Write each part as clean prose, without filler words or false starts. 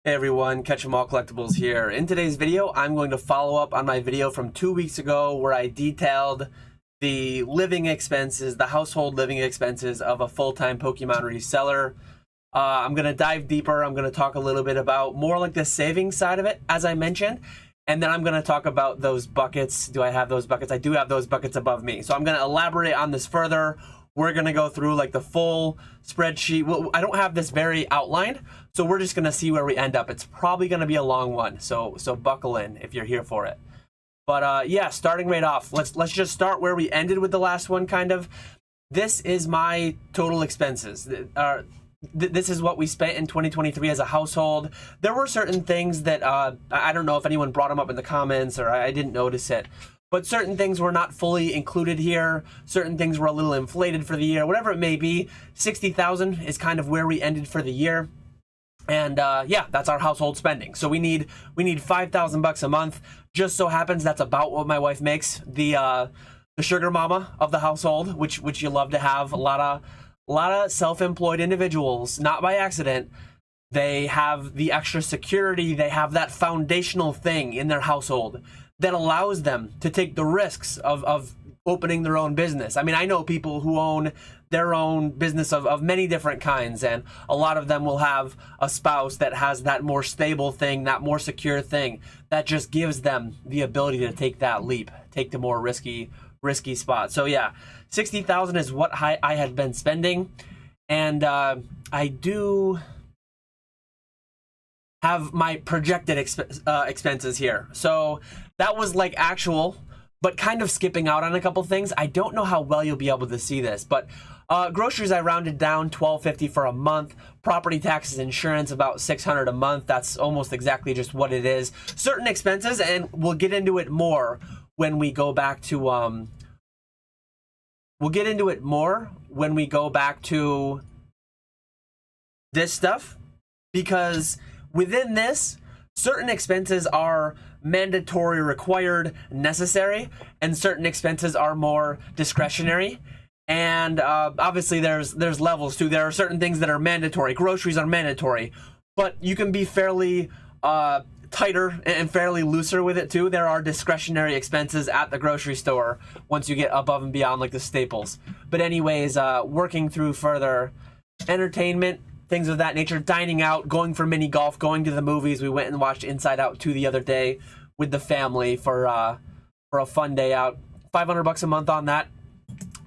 Hey everyone, Catch 'em All Collectibles here. In today's video, I'm going to follow up on my video from 2 weeks ago where I detailed the living expenses, the household living expenses of a full-time Pokemon reseller. I'm going to dive deeper. I'm going to talk a little bit about more like the savings side of it, as I mentioned. And then I'm going to talk about those buckets. Do I have those buckets? I do have those buckets above me. So I'm going to elaborate on this further. We're going to go through like the full spreadsheet. Well, I don't have this very outlined, so we're just going to see where we end up. It's probably going to be a long one, so buckle in if you're here for it. But yeah, starting right off, let's just start where we ended with the last one, kind of. This is my total expenses. This is what we spent in 2023 as a household. There were certain things that I don't know if anyone brought them up in the comments or I didn't notice it. But certain things were not fully included here. Certain things were a little inflated for the year. Whatever it may be, $60,000 is kind of where we ended for the year. And yeah, that's our household spending. So we need $5,000 a month. Just so happens that's about what my wife makes. The sugar mama of the household, which you love to have. A lot of self-employed individuals, not by accident. They have the extra security. They have that foundational thing in their household that allows them to take the risks of opening their own business. I mean, I know people who own their own business of many different kinds, and a lot of them will have a spouse that has that more stable thing, that more secure thing, that just gives them the ability to take that leap, take the more risky spot. So yeah, $60,000 is what I had been spending, and I do have my projected expenses here. So that was like actual, but kind of skipping out on a couple things. I don't know how well you'll be able to see this, but groceries I rounded down, $12.50 for a month. Property taxes, insurance, about $600 a month. That's almost exactly just what it is. Certain expenses, and we'll get into it more when we go back to this stuff, because within this, certain expenses are mandatory, required, necessary, and certain expenses are more discretionary. And obviously there's levels too. There are certain things that are mandatory. Groceries are mandatory, but you can be fairly tighter and fairly looser with it too. There are discretionary expenses at the grocery store once you get above and beyond like the staples. But anyways, working through further, entertainment, things of that nature, dining out, going for mini golf, going to the movies. We went and watched Inside Out 2 the other day with the family for a fun day out. $500 a month on that.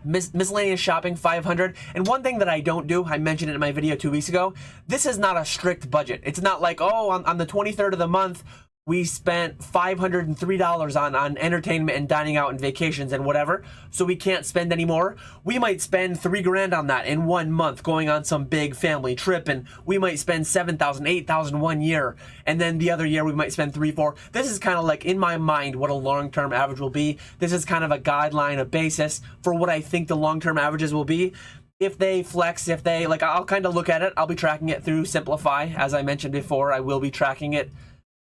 Miscellaneous shopping, $500. And one thing that I don't do, I mentioned it in my video 2 weeks ago, this is not a strict budget. It's not like, oh, on the 23rd of the month, we spent $503 on entertainment and dining out and vacations and whatever, so we can't spend any more. We might spend $3,000 on that in 1 month going on some big family trip, and we might spend $7,000, $8,000 one year, and then the other year we might spend $3,000, $4,000. This is kind of like, in my mind, what a long-term average will be. This is kind of a guideline, a basis for what I think the long-term averages will be. If they flex, if they, like, I'll kind of look at it. I'll be tracking it through Simplify. As I mentioned before, I will be tracking it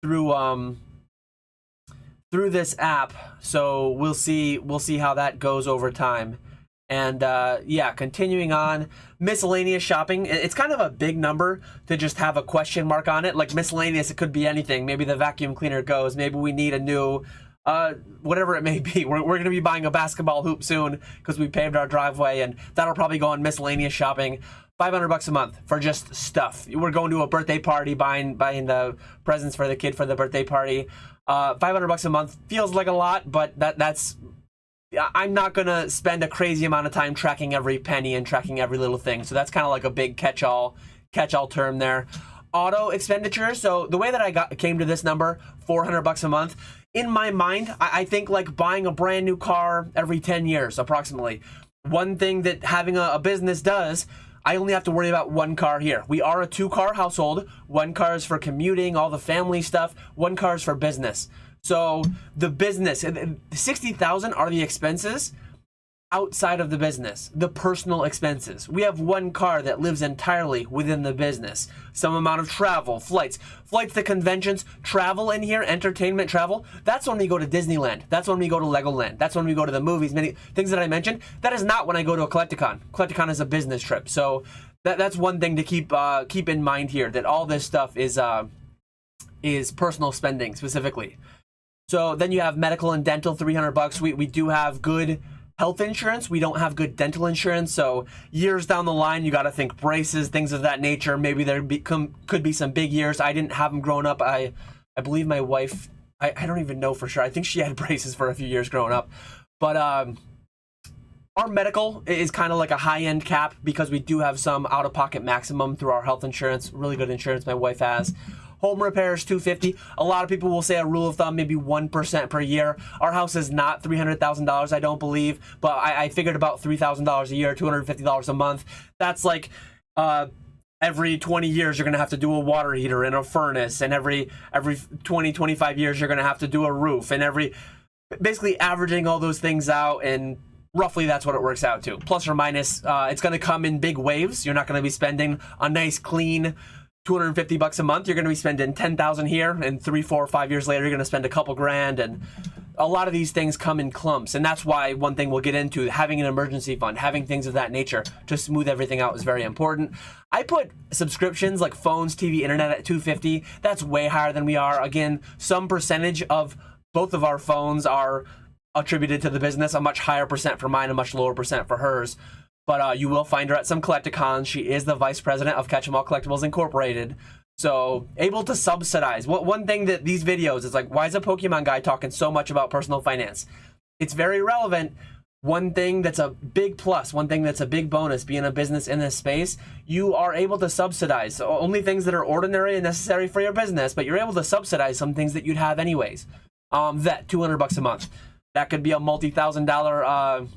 through this app, so we'll see how that goes over time. And yeah, continuing on, miscellaneous shopping, it's kind of a big number to just have a question mark on it. Like miscellaneous, it could be anything. Maybe the vacuum cleaner goes, maybe we need a new whatever it may be. We're going to be buying a basketball hoop soon because we paved our driveway, and that'll probably go on miscellaneous shopping. $500 a month for just stuff. We're going to a birthday party, buying the presents for the kid for the birthday party. $500 a month feels like a lot, but that's I'm not gonna spend a crazy amount of time tracking every penny and tracking every little thing. So that's kind of like a big catch-all term there. Auto expenditures. So the way that I came to this number, $400 a month. In my mind, I think like buying a brand new car every 10 years, approximately. One thing that having a business does, I only have to worry about one car here. We are a 2-car household. 1 car is for commuting, all the family stuff. 1 car is for business. So the business, $60,000 are the expenses outside of the business, the personal expenses. We have 1 car that lives entirely within the business. Some amount of travel, flights to conventions, travel in here, entertainment travel. That's when we go to Disneyland. That's when we go to Legoland. That's when we go to the movies. Many things that I mentioned. That is not when I go to a Collecticon. Collecticon is a business trip. So that's one thing to keep in mind here, that all this stuff is is personal spending specifically. So then you have medical and dental, $300. We do have good health insurance. We don't have good dental insurance. So years down the line, you got to think braces, things of that nature. Maybe there could be some big years. I didn't have them growing up. I believe my wife, I don't even know for sure. I think she had braces for a few years growing up. But our medical is kind of like a high-end cap because we do have some out-of-pocket maximum through our health insurance. Really good insurance my wife has. Home repairs, $250. A lot of people will say a rule of thumb, maybe 1% per year. Our house is not $300,000, I don't believe, but I figured about $3,000 a year, $250 a month. That's like every 20 years you're going to have to do a water heater and a furnace, and every 20, 25 years you're going to have to do a roof, and basically averaging all those things out, and roughly that's what it works out to. Plus or minus, it's going to come in big waves. You're not going to be spending a nice clean $250 a month. You're going to be spending $10,000 here, and 3, 4, 5 years later, you're going to spend a couple grand. And a lot of these things come in clumps. And that's why one thing we'll get into, having an emergency fund, having things of that nature to smooth everything out is very important. I put subscriptions like phones, TV, internet at $250. That's way higher than we are. Again, some percentage of both of our phones are attributed to the business, a much higher percent for mine, a much lower percent for hers. But you will find her at some Collecticons. She is the vice president of Catch 'em All Collectibles Incorporated. So able to subsidize. One thing that these videos is like, why is a Pokemon guy talking so much about personal finance? It's very relevant. One thing that's a big plus, one thing that's a big bonus being a business in this space, you are able to subsidize only things that are ordinary and necessary for your business, but you're able to subsidize some things that you'd have anyways. That $200 a month. That could be a multi-$1,000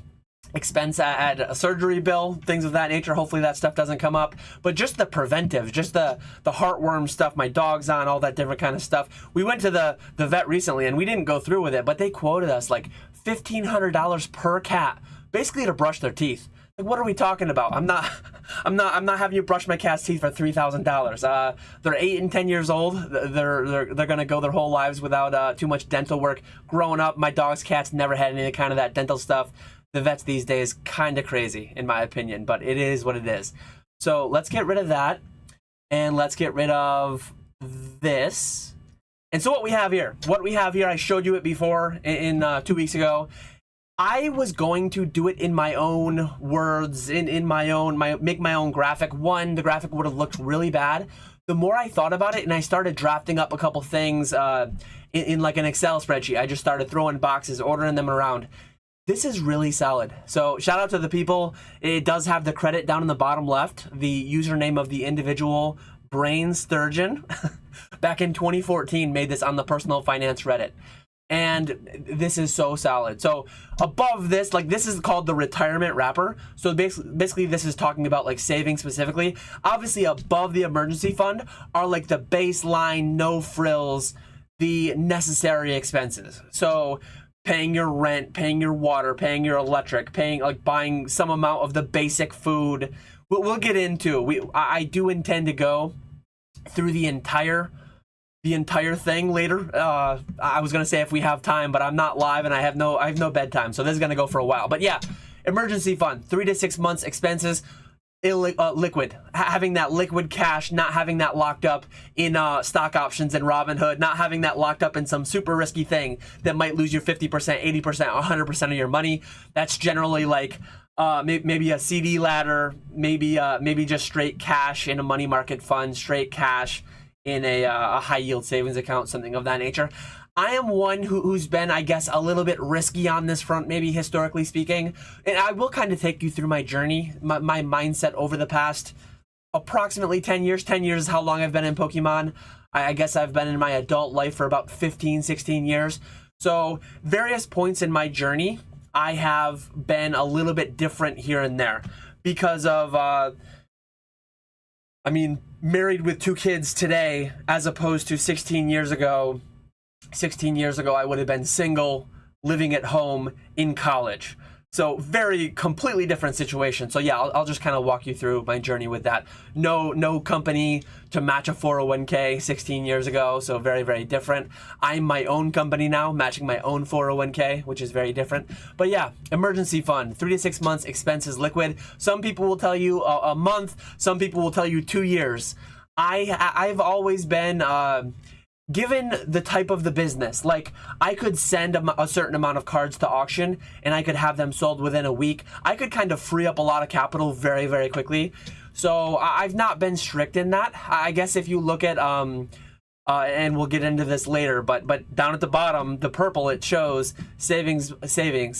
expense at a surgery bill, things of that nature. Hopefully that stuff doesn't come up. But just the preventive, just the heartworm stuff, my dog's on, all that different kind of stuff. We went to the vet recently and we didn't go through with it, but they quoted us like $1,500 per cat, basically to brush their teeth. Like, what are we talking about? I'm not having you brush my cat's teeth for $3,000. They're 8 and 10 years old. They're gonna go their whole lives without too much dental work. Growing up, my dog's cats never had any kind of that dental stuff. The vets these days, kind of crazy in my opinion, but it is what it is. So let's get rid of that, and let's get rid of this. And so what we have here, I showed you it before in 2 weeks ago. I was going to do it in my own words, make my own graphic. The graphic would have looked really bad. The more I thought about it and I started drafting up a couple things in like an Excel spreadsheet, I just started throwing boxes, ordering them around. This is really solid. So shout out to the people. It does have the credit down in the bottom left, the username of the individual, Brain Sturgeon, back in 2014, made this on the personal finance Reddit. And this is so solid. So above this, like, this is called the retirement wrapper. So basically this is talking about like saving specifically. Obviously above the emergency fund are like the baseline, no frills, the necessary expenses. So paying your rent, paying your water, paying your electric, buying some amount of the basic food. We'll get into. I do intend to go through the entire thing later. I was gonna say if we have time, but I'm not live and I have no bedtime, so this is gonna go for a while. But yeah, emergency fund, 3 to 6 months expenses. Liquid, having that liquid cash, not having that locked up in stock options and Robinhood, not having that locked up in some super risky thing that might lose you 50%, 80%, 100% of your money. That's generally like maybe a CD ladder, maybe just straight cash in a money market fund, straight cash in a high yield savings account, something of that nature. I am one who's been, I guess, a little bit risky on this front, maybe historically speaking. And I will kind of take you through my journey, my mindset over the past approximately 10 years. 10 years is how long I've been in Pokemon. I guess I've been in my adult life for about 15, 16 years. So various points in my journey, I have been a little bit different here and there because of, married with 2 kids today as opposed to 16 years ago. 16 years ago, I would have been single, living at home in college. So very completely different situation. So yeah, I'll just kind of walk you through my journey with that. No company to match a 401k 16 years ago. So very, very different. I'm my own company now, matching my own 401k, which is very different. But yeah, emergency fund, 3 to 6 months, expenses liquid. Some people will tell you a month. Some people will tell you 2 years. I've always been given the type of the business, like I could send a certain amount of cards to auction and I could have them sold within a week. I could kind of free up a lot of capital very, very quickly. So I've not been strict in that. I guess if you look at, and we'll get into this later, but down at the bottom, the purple, it shows savings,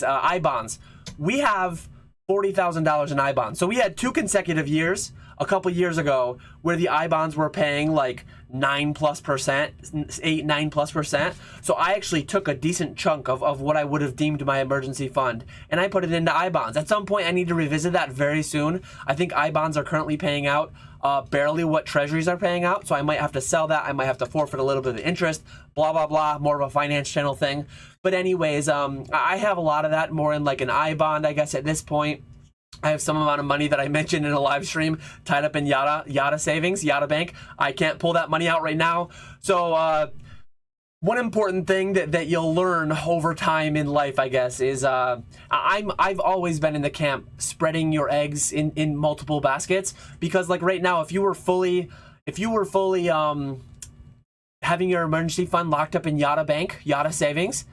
I bonds. We have $40,000 in I bonds. So we had 2 consecutive years a couple years ago where the I bonds were paying like 9+%, 8, 9+%. So I actually took a decent chunk of what I would have deemed my emergency fund and I put it into I bonds. At some point, I need to revisit that very soon. I think I bonds are currently paying out barely what treasuries are paying out. So I might have to sell that. I might have to forfeit a little bit of the interest, blah, blah, blah, more of a finance channel thing. But anyways, I have a lot of that more in like an I bond, I guess, at this point. I have some amount of money that I mentioned in a live stream tied up in Yada savings, Yada Bank. I can't pull that money out right now. So one important thing that you'll learn over time in life, I guess, is I've always been in the camp spreading your eggs in multiple baskets, because like right now, if you were fully having your emergency fund locked up in Yada Bank, Yada savings,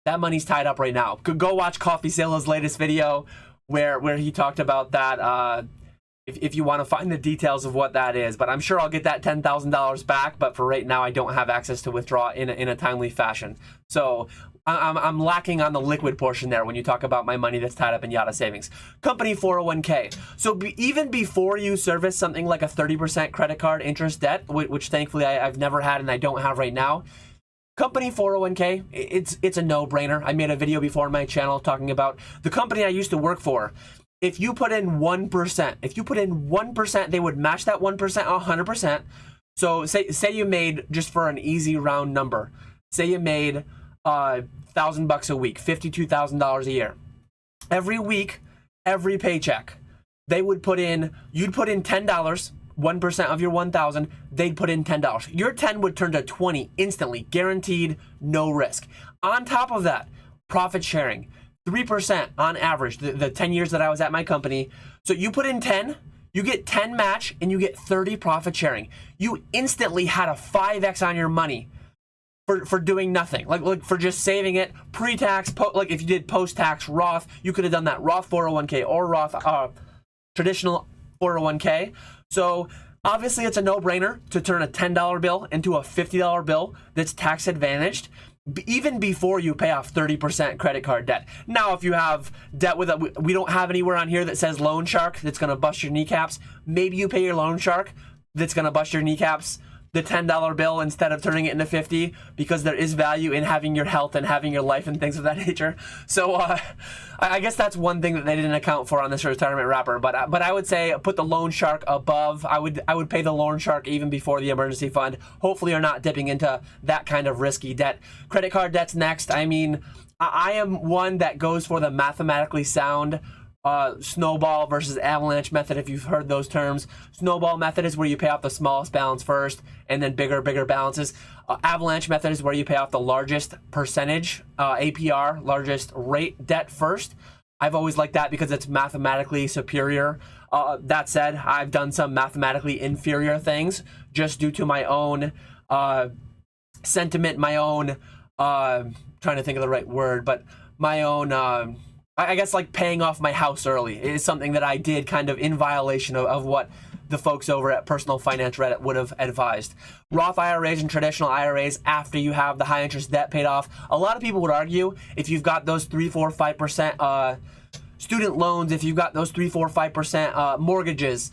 that money's tied up right now. Go watch Coffee Sale's latest video where he talked about that, if you want to find the details of what that is. But I'm sure I'll get that $10,000 back, but for right now I don't have access to withdraw in a timely fashion. So I'm lacking on the liquid portion there when you talk about my money that's tied up in Yada savings. Company 401k. So even before you service something like a 30% credit card interest debt, which thankfully I've never had and I don't have right now, company 401k, it's a no-brainer. I made a video before on my channel talking about the company I used to work for. If you put in 1%, they would match that 1% 100%. So say you made, just for an easy round number, say you made $1,000 a week, $52,000 a year. Every week, every paycheck, you'd put in $10. 1% of your 1,000, they'd put in $10. Your 10 would turn to 20 instantly, guaranteed, no risk. On top of that, profit sharing, 3% on average, the 10 years that I was at my company. So you put in 10, you get 10 match, and you get 30 profit sharing. You instantly had a 5x on your money for doing nothing, like for just saving it pre-tax. Like if you did post-tax Roth, you could have done that Roth 401k or Roth traditional 401k. So obviously it's a no-brainer to turn a $10 bill into a $50 bill that's tax advantaged, even before you pay off 30% credit card debt. Now, if you have debt with we don't have anywhere on here that says loan shark that's going to bust your kneecaps. Maybe you pay your loan shark that's going to bust your kneecaps the $10 bill instead of turning it into 50, because there is value in having your health and having your life and things of that nature. So I guess that's one thing that they didn't account for on this retirement wrapper. But I would say put the loan shark above. I would pay the loan shark even before the emergency fund. Hopefully you're not dipping into that kind of risky debt. Credit card debt's next. I mean, I am one that goes for the mathematically sound snowball versus avalanche method, if you've heard those terms. Snowball method is where you pay off the smallest balance first and then bigger balances. Avalanche method is where you pay off the largest percentage, APR, largest rate debt first. I've always liked that because it's mathematically superior. That said, I've done some mathematically inferior things just due to my own sentiment, my own, trying to think of the right word, but my own, I guess like paying off my house early is something that I did kind of in violation of what the folks over at Personal Finance Reddit would have advised. Roth IRAs and traditional IRAs after you have the high interest debt paid off. A lot of people would argue if you've got those 3, 4, 5% student loans, if you've got those 3, 4, 5% mortgages,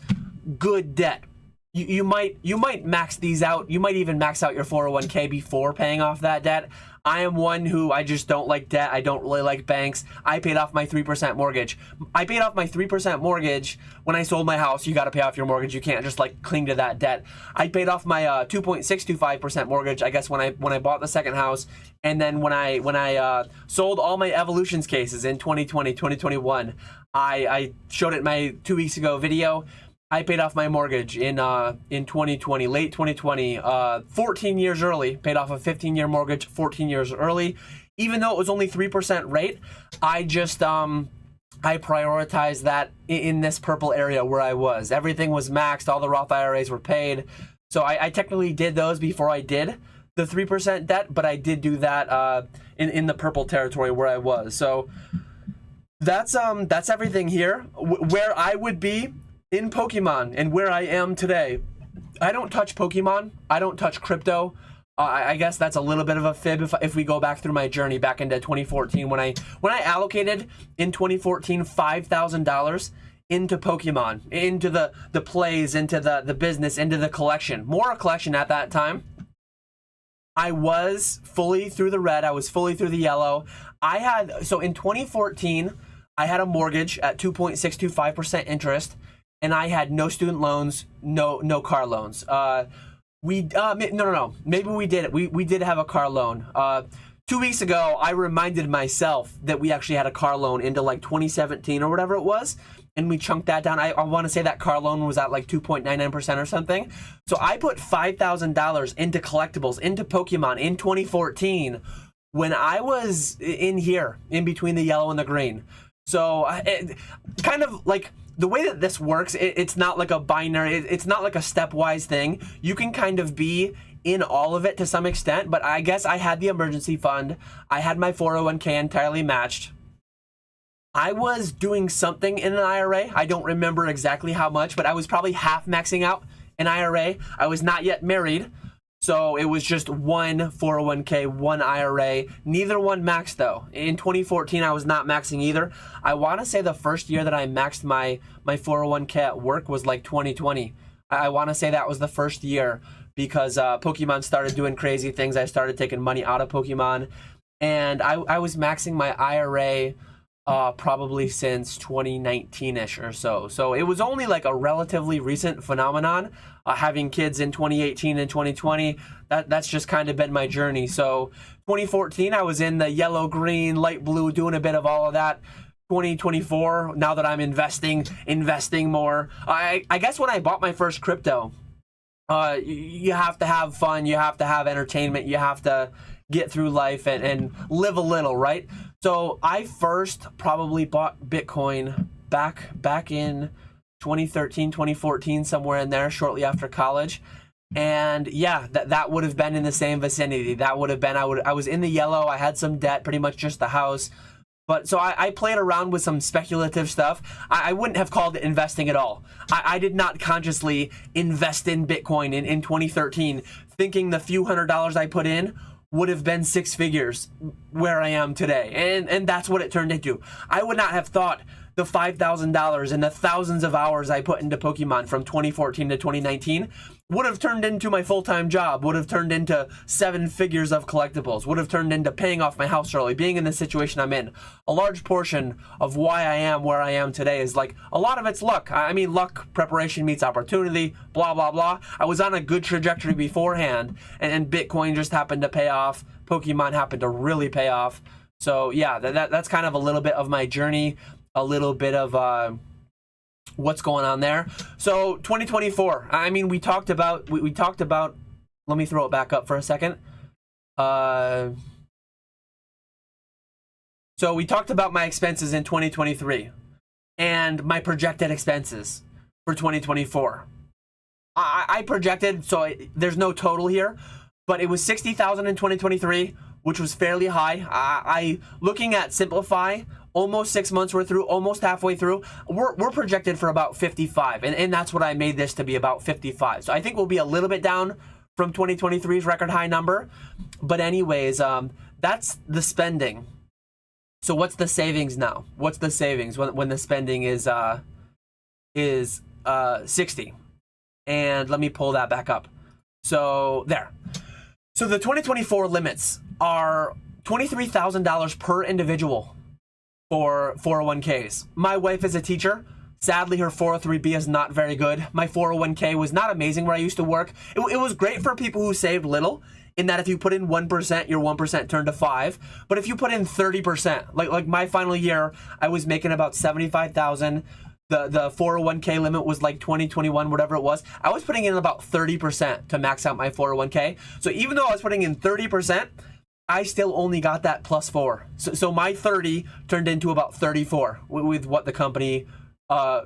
good debt. You might max these out. You might even max out your 401k before paying off that debt. I am one who I just don't like debt. I don't really like banks. I paid off my 3% mortgage. I paid off my 3% mortgage when I sold my house. You got to pay off your mortgage. You can't just like cling to that debt. I paid off my 2.625% mortgage, I guess, when I bought the second house. And then when I sold all my Evolutions cases in 2020, 2021, I showed it in my 2 weeks ago video. I paid off my mortgage in 2020, late 2020, 14 years early. Paid off a 15-year mortgage 14 years early. Even though it was only 3% rate, I just I prioritized that in this purple area where I was. Everything was maxed. All the Roth IRAs were paid. So I technically did those before I did the 3% debt, but I did do that in the purple territory where I was. So that's everything here. Where I would be in Pokemon and where I am today. I don't touch Pokemon. I don't touch crypto. I guess that's a little bit of a fib if we go back through my journey back into 2014 when I allocated in 2014 $5,000 into Pokemon, into the plays, into the business, into the collection. More a collection at that time. I was fully through the red. I was fully through the yellow. So in 2014, I had a mortgage at 2.625% interest, and I had no student loans, no car loans. No. Maybe we did it. We did have a car loan. 2 weeks ago, I reminded myself that we actually had a car loan into like 2017 or whatever it was, and we chunked that down. I want to say that car loan was at like 2.99% or something. So I put $5,000 into collectibles, into Pokemon in 2014 when I was in here, in between the yellow and the green. So kind of like the way that this works, it's not like a binary, it's not like a stepwise thing. You can kind of be in all of it to some extent, but I guess I had the emergency fund. I had my 401k entirely matched. I was doing something in an IRA. I don't remember exactly how much, but I was probably half maxing out an IRA. I was not yet married, so it was just one 401k, one IRA. Neither one maxed though. In 2014, I was not maxing either. I want to say the first year that I maxed my 401k at work was like 2020. I want to say that was the first year because Pokemon started doing crazy things. I started taking money out of Pokemon, and I was maxing my IRA probably since 2019-ish or so. So it was only like a relatively recent phenomenon. Having kids in 2018 and 2020, that's just kind of been my journey. So 2014, I was in the yellow, green, light blue, doing a bit of all of that. 2024, now that I'm investing more. I guess when I bought my first crypto, you have to have fun, you have to have entertainment, you have to get through life and live a little, right? So I first probably bought Bitcoin back in 2013, 2014, somewhere in there, shortly after college. And yeah, that would have been in the same vicinity. That would have been, I was in the yellow, I had some debt, pretty much just the house. But so I played around with some speculative stuff. I wouldn't have called it investing at all. I did not consciously invest in Bitcoin in 2013, thinking the few $100s I put in would have been six figures where I am today. And that's what it turned into. I would not have thought the $5,000 and the thousands of hours I put into Pokemon from 2014 to 2019 would have turned into my full-time job, would have turned into seven figures of collectibles, would have turned into paying off my house early, being in the situation I'm in. A large portion of why I am where I am today is like, a lot of it's luck. I mean, luck, preparation meets opportunity, blah, blah, blah. I was on a good trajectory beforehand, and Bitcoin just happened to pay off. Pokemon happened to really pay off. So yeah, that's kind of a little bit of my journey, a little bit of what's going on there. So 2024, I mean, we talked about, let me throw it back up for a second. So we talked about my expenses in 2023 and my projected expenses for 2024. I projected, so there's no total here, but it was $60,000 in 2023, which was fairly high. I looking at Simplify, almost 6 months we're through, almost halfway through, we're projected for about 55, and that's what I made this to be, about 55. So I think we'll be a little bit down from 2023's record high number, but anyways, that's the spending. So what's the savings now? What's the savings when the spending is 60? And let me pull that back up. So there. So the 2024 limits are $23,000 per individual for 401ks. My wife is a teacher. Sadly, her 403b is not very good. My 401k was not amazing where I used to work. It was great for people who saved little, in that if you put in 1%, your 1% turned to 5. But if you put in 30%, like my final year, I was making about $75,000. The 401k limit was like 20, 21, whatever it was. I was putting in about 30% to max out my 401k. So even though I was putting in 30%, I still only got that plus 4. So my 30 turned into about 34 with what the company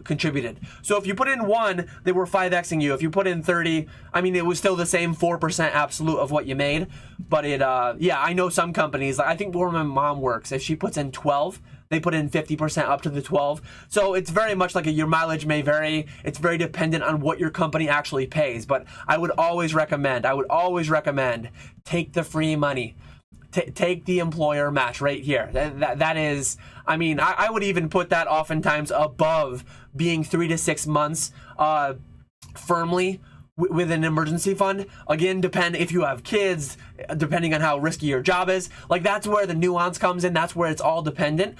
contributed. So if you put in 1, they were 5xing you. If you put in 30, I mean, it was still the same 4% absolute of what you made. But it, yeah, I know some companies, I think where my mom works, if she puts in 12, they put in 50% up to the 12. So it's very much like your mileage may vary. It's very dependent on what your company actually pays. But I would always recommend, take the free money. Take the employer match right here. That is, I mean, I would even put that oftentimes above being 3 to 6 months firmly with an emergency fund. Again, depend if you have kids, depending on how risky your job is. Like, that's where the nuance comes in. That's where it's all dependent.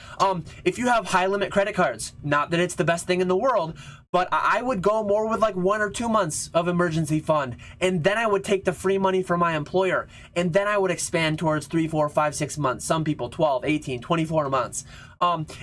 If you have high limit credit cards, not that it's the best thing in the world, but I would go more with like 1 or 2 months of emergency fund, and then I would take the free money from my employer, and then I would expand towards 3, 4, 5, 6 months. Some people 12, 18, 24 months.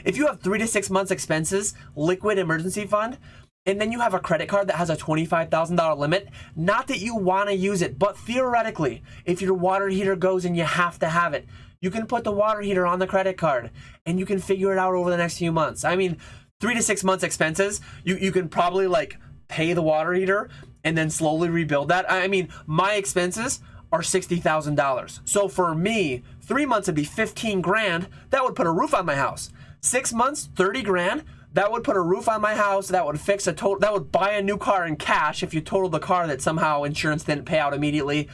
If you have 3 to 6 months expenses, liquid emergency fund, and then you have a credit card that has a $25,000 limit, not that you want to use it, but theoretically, if your water heater goes and you have to have it, you can put the water heater on the credit card and you can figure it out over the next few months. I mean, 3 to 6 months expenses, you can probably like pay the water heater and then slowly rebuild that. I mean, my expenses are $60,000. So for me, 3 months would be 15 grand. That would put a roof on my house. 6 months, 30 grand. That would put a roof on my house. That would fix that would buy a new car in cash if you totaled the car that somehow insurance didn't pay out immediately.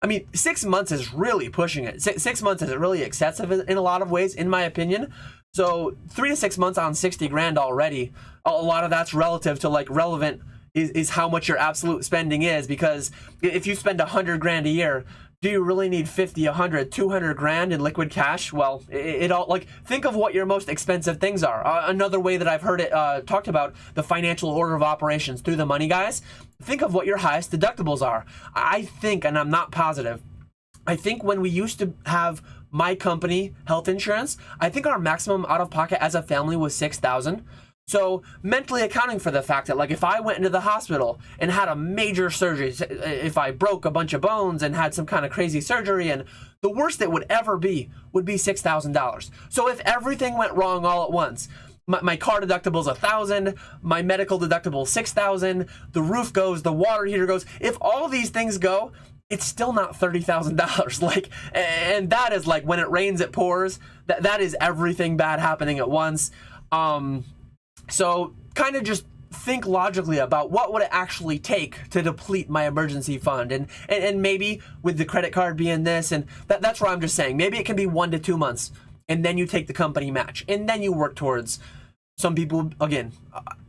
I mean, 6 months is really pushing it. 6 months is really excessive in a lot of ways, in my opinion. So 3 to 6 months on 60 grand already, a lot of that's relative to like relevant is how much your absolute spending is, because if you spend 100 grand a year, do you really need 50, 100, 200 grand in liquid cash? Well, it all, like, think of what your most expensive things are. Another way that I've heard it talked about, the financial order of operations through the money guys. Think of what your highest deductibles are. I think, and I'm not positive, I think when we used to have my company health insurance, I think our maximum out of pocket as a family was $6,000. So mentally accounting for the fact that, like, if I went into the hospital and had a major surgery, if I broke a bunch of bones and had some kind of crazy surgery, and the worst it would ever be would be $6,000. So if everything went wrong all at once, my car deductible's $1,000, my medical deductible $6,000, the roof goes, the water heater goes. If all these things go, it's still not $30,000. Like, and that is like when it rains, it pours. That is everything bad happening at once. So kind of just think logically about what would it actually take to deplete my emergency fund, and maybe with the credit card being this, and that's where I'm just saying maybe it can be 1 to 2 months, and then you take the company match, and then you work towards. Some people, again,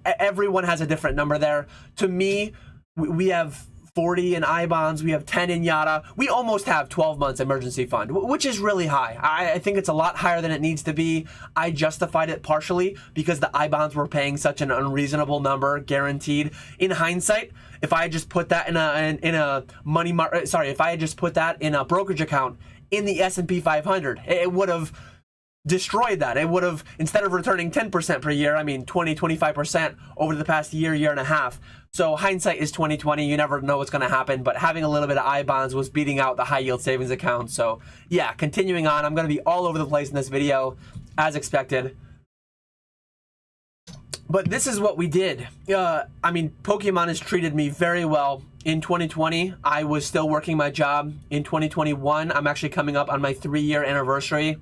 everyone has a different number there. To me, we have 40 in I-bonds, we have 10 in Yada. We almost have 12 months emergency fund, which is really high. I think it's a lot higher than it needs to be. I justified it partially because the I-bonds were paying such an unreasonable number, guaranteed. In hindsight, if I had just put that in a money market, sorry, if I had just put that in a brokerage account in the S&P 500, it would have destroyed that. It would have, instead of returning 10% per year, I mean 20, 25% over the past year and a half. So hindsight is 20/20. You never know what's going to happen, but having a little bit of I-bonds was beating out the high yield savings account. So yeah, continuing on, I'm going to be all over the place in this video as expected. But this is what we did. I mean, Pokemon has treated me very well. In 2020, I was still working my job. In 2021, I'm actually coming up on my 3-year anniversary.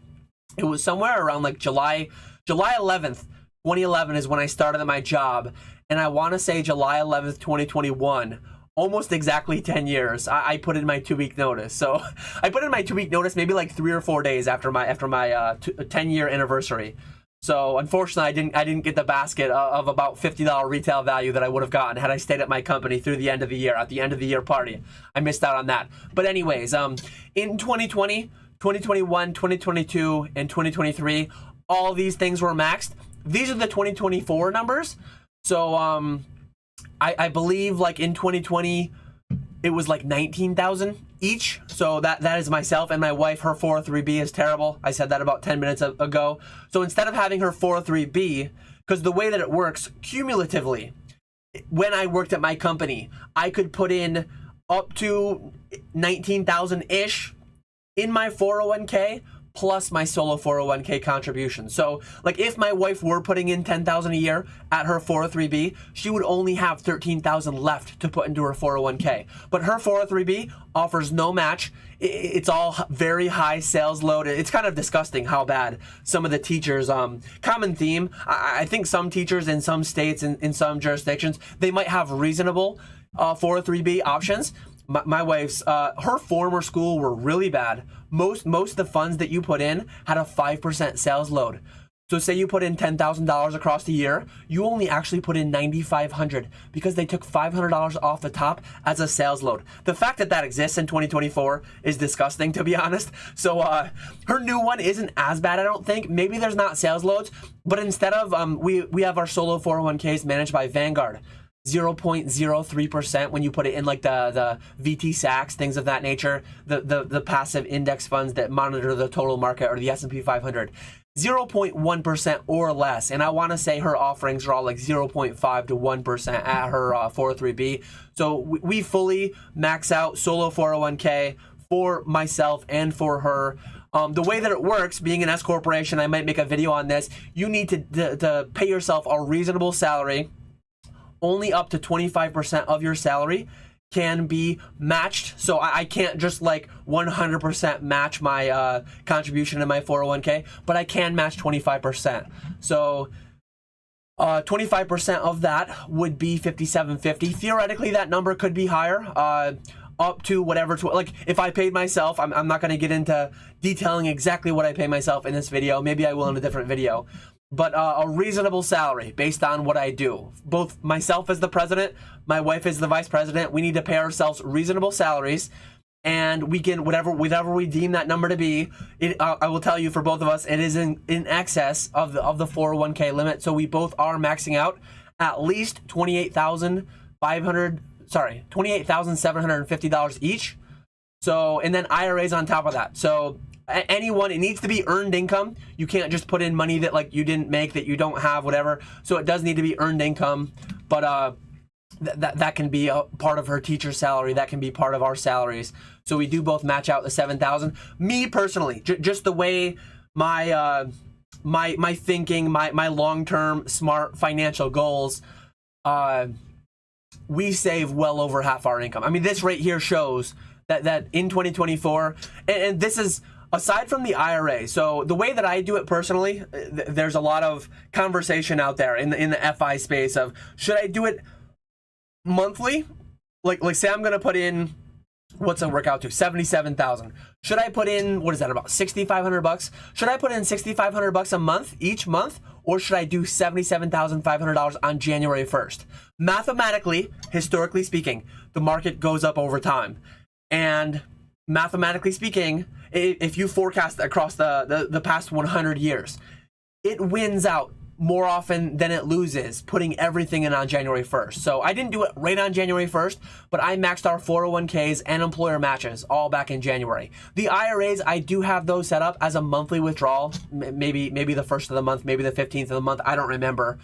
It was somewhere around like July 11th, 2011 is when I started at my job. And I want to say July 11th, 2021, almost exactly 10 years, I put in my 2-week notice. So I put in my 2-week notice maybe like 3 or 4 days after my 10-year anniversary. So unfortunately, I didn't get the basket of about $50 retail value that I would have gotten had I stayed at my company through the end of the year, at the end of the year party. I missed out on that. But anyways, in 2020, 2021, 2022, and 2023, all these things were maxed. These are the 2024 numbers. So I believe like in 2020 it was like 19,000 each. So that is myself and my wife. Her 403b is terrible. I said that about 10 minutes ago. So instead of having her 403b, because the way that it works cumulatively, when I worked at my company, I could put in up to 19,000 ish in my 401k, plus my solo 401k contribution. So like if my wife were putting in $10,000 a year at her 403b, she would only have $13,000 left to put into her 401k. But her 403b offers no match. It's all very high sales load. It's kind of disgusting how bad some of the teachers, common theme, I think some teachers in some states, in some jurisdictions, they might have reasonable 403b options. My wife's, her former school were really bad. Most of the funds that you put in had a 5% sales load. So say you put in $10,000 across the year, you only actually put in $9,500 because they took $500 off the top as a sales load. The fact that that exists in 2024 is disgusting, to be honest. So her new one isn't as bad, I don't think. Maybe there's not sales loads, but instead of, we have our solo 401ks managed by Vanguard. 0.03% when you put it in like the VT Sachs, things of that nature, the passive index funds that monitor the total market, or the S&P 500. 0.1% or less, and I want to say her offerings are all like 0.5 to 1% at her 403b. So we fully max out solo 401k for myself and for her. The way that it works, being an S corporation, I might make a video on this. You need to pay yourself a reasonable salary. Only up to 25% of your salary can be matched. So I can't just like 100% match my contribution in my 401k, but I can match 25%. So 25% of that would be $5,750. Theoretically, that number could be higher, up to whatever. Like if I paid myself, I'm not going to get into detailing exactly what I pay myself in this video. Maybe I will in a different video. But a reasonable salary based on what I do. Both myself as the president, my wife as the vice president, we need to pay ourselves reasonable salaries, and we can, whatever we deem that number to be, I will tell you for both of us, it is in excess of the 401k limit. So we both are maxing out at least $28,750 each. So, and then IRAs on top of that. So anyone, it needs to be earned income. You can't just put in money that like you didn't make, that you don't have, whatever. So it does need to be earned income, but that can be a part of her teacher's salary. That can be part of our salaries. So we do both match out the 7,000. Me personally, just the way my my thinking, my long-term smart financial goals, we save well over half our income. I mean, this right here shows that in 2024, and this is aside from the IRA. So the way that I do it personally, there's a lot of conversation out there in the FI space of, should I do it monthly? Like say I'm gonna put in, what's it work out to, 77,000. Should I put in, what is that, about $6,500? Should I put in $6,500 a month each month, or should I do $77,500 on January 1st? Mathematically, historically speaking, the market goes up over time. And mathematically speaking, if you forecast across the past 100 years, it wins out more often than it loses putting everything in on January 1st. So I didn't do it right on January 1st, but I maxed our 401ks and employer matches all back in January. The IRAs, I do have those set up as a monthly withdrawal, maybe the 1st of the month, maybe the 15th of the month, I don't remember.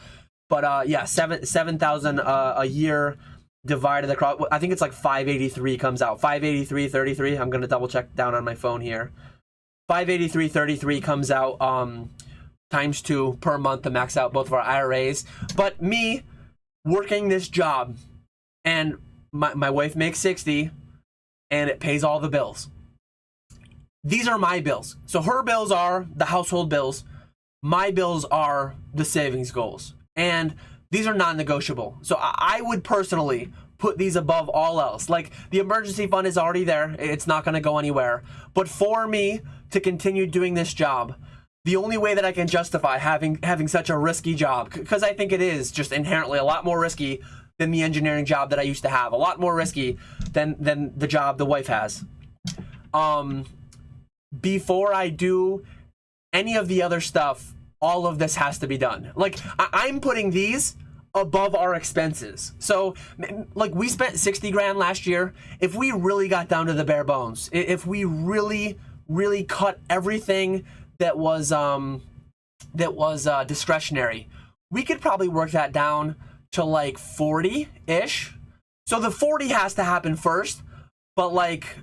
But yeah, 7,000 a year divided across, I think it's like 583 comes out. 583.33. I'm going to double check down on my phone here. 583.33 comes out times 2 per month to max out both of our IRAs. But me working this job, and my wife makes 60 and it pays all the bills. These are my bills. So her bills are the household bills. My bills are the savings goals. And these are non-negotiable. So I would personally put these above all else. Like, the emergency fund is already there. It's not going to go anywhere. But for me to continue doing this job, the only way that I can justify having such a risky job, because I think it is just inherently a lot more risky than the engineering job that I used to have, a lot more risky than the job the wife has. Before I do any of the other stuff, all of this has to be done. Like, I'm putting these above our expenses. So, like, we spent 60 grand last year. If we really got down to the bare bones, if we really cut everything that was discretionary, we could probably work that down to like 40-ish. So the 40 has to happen first, but like,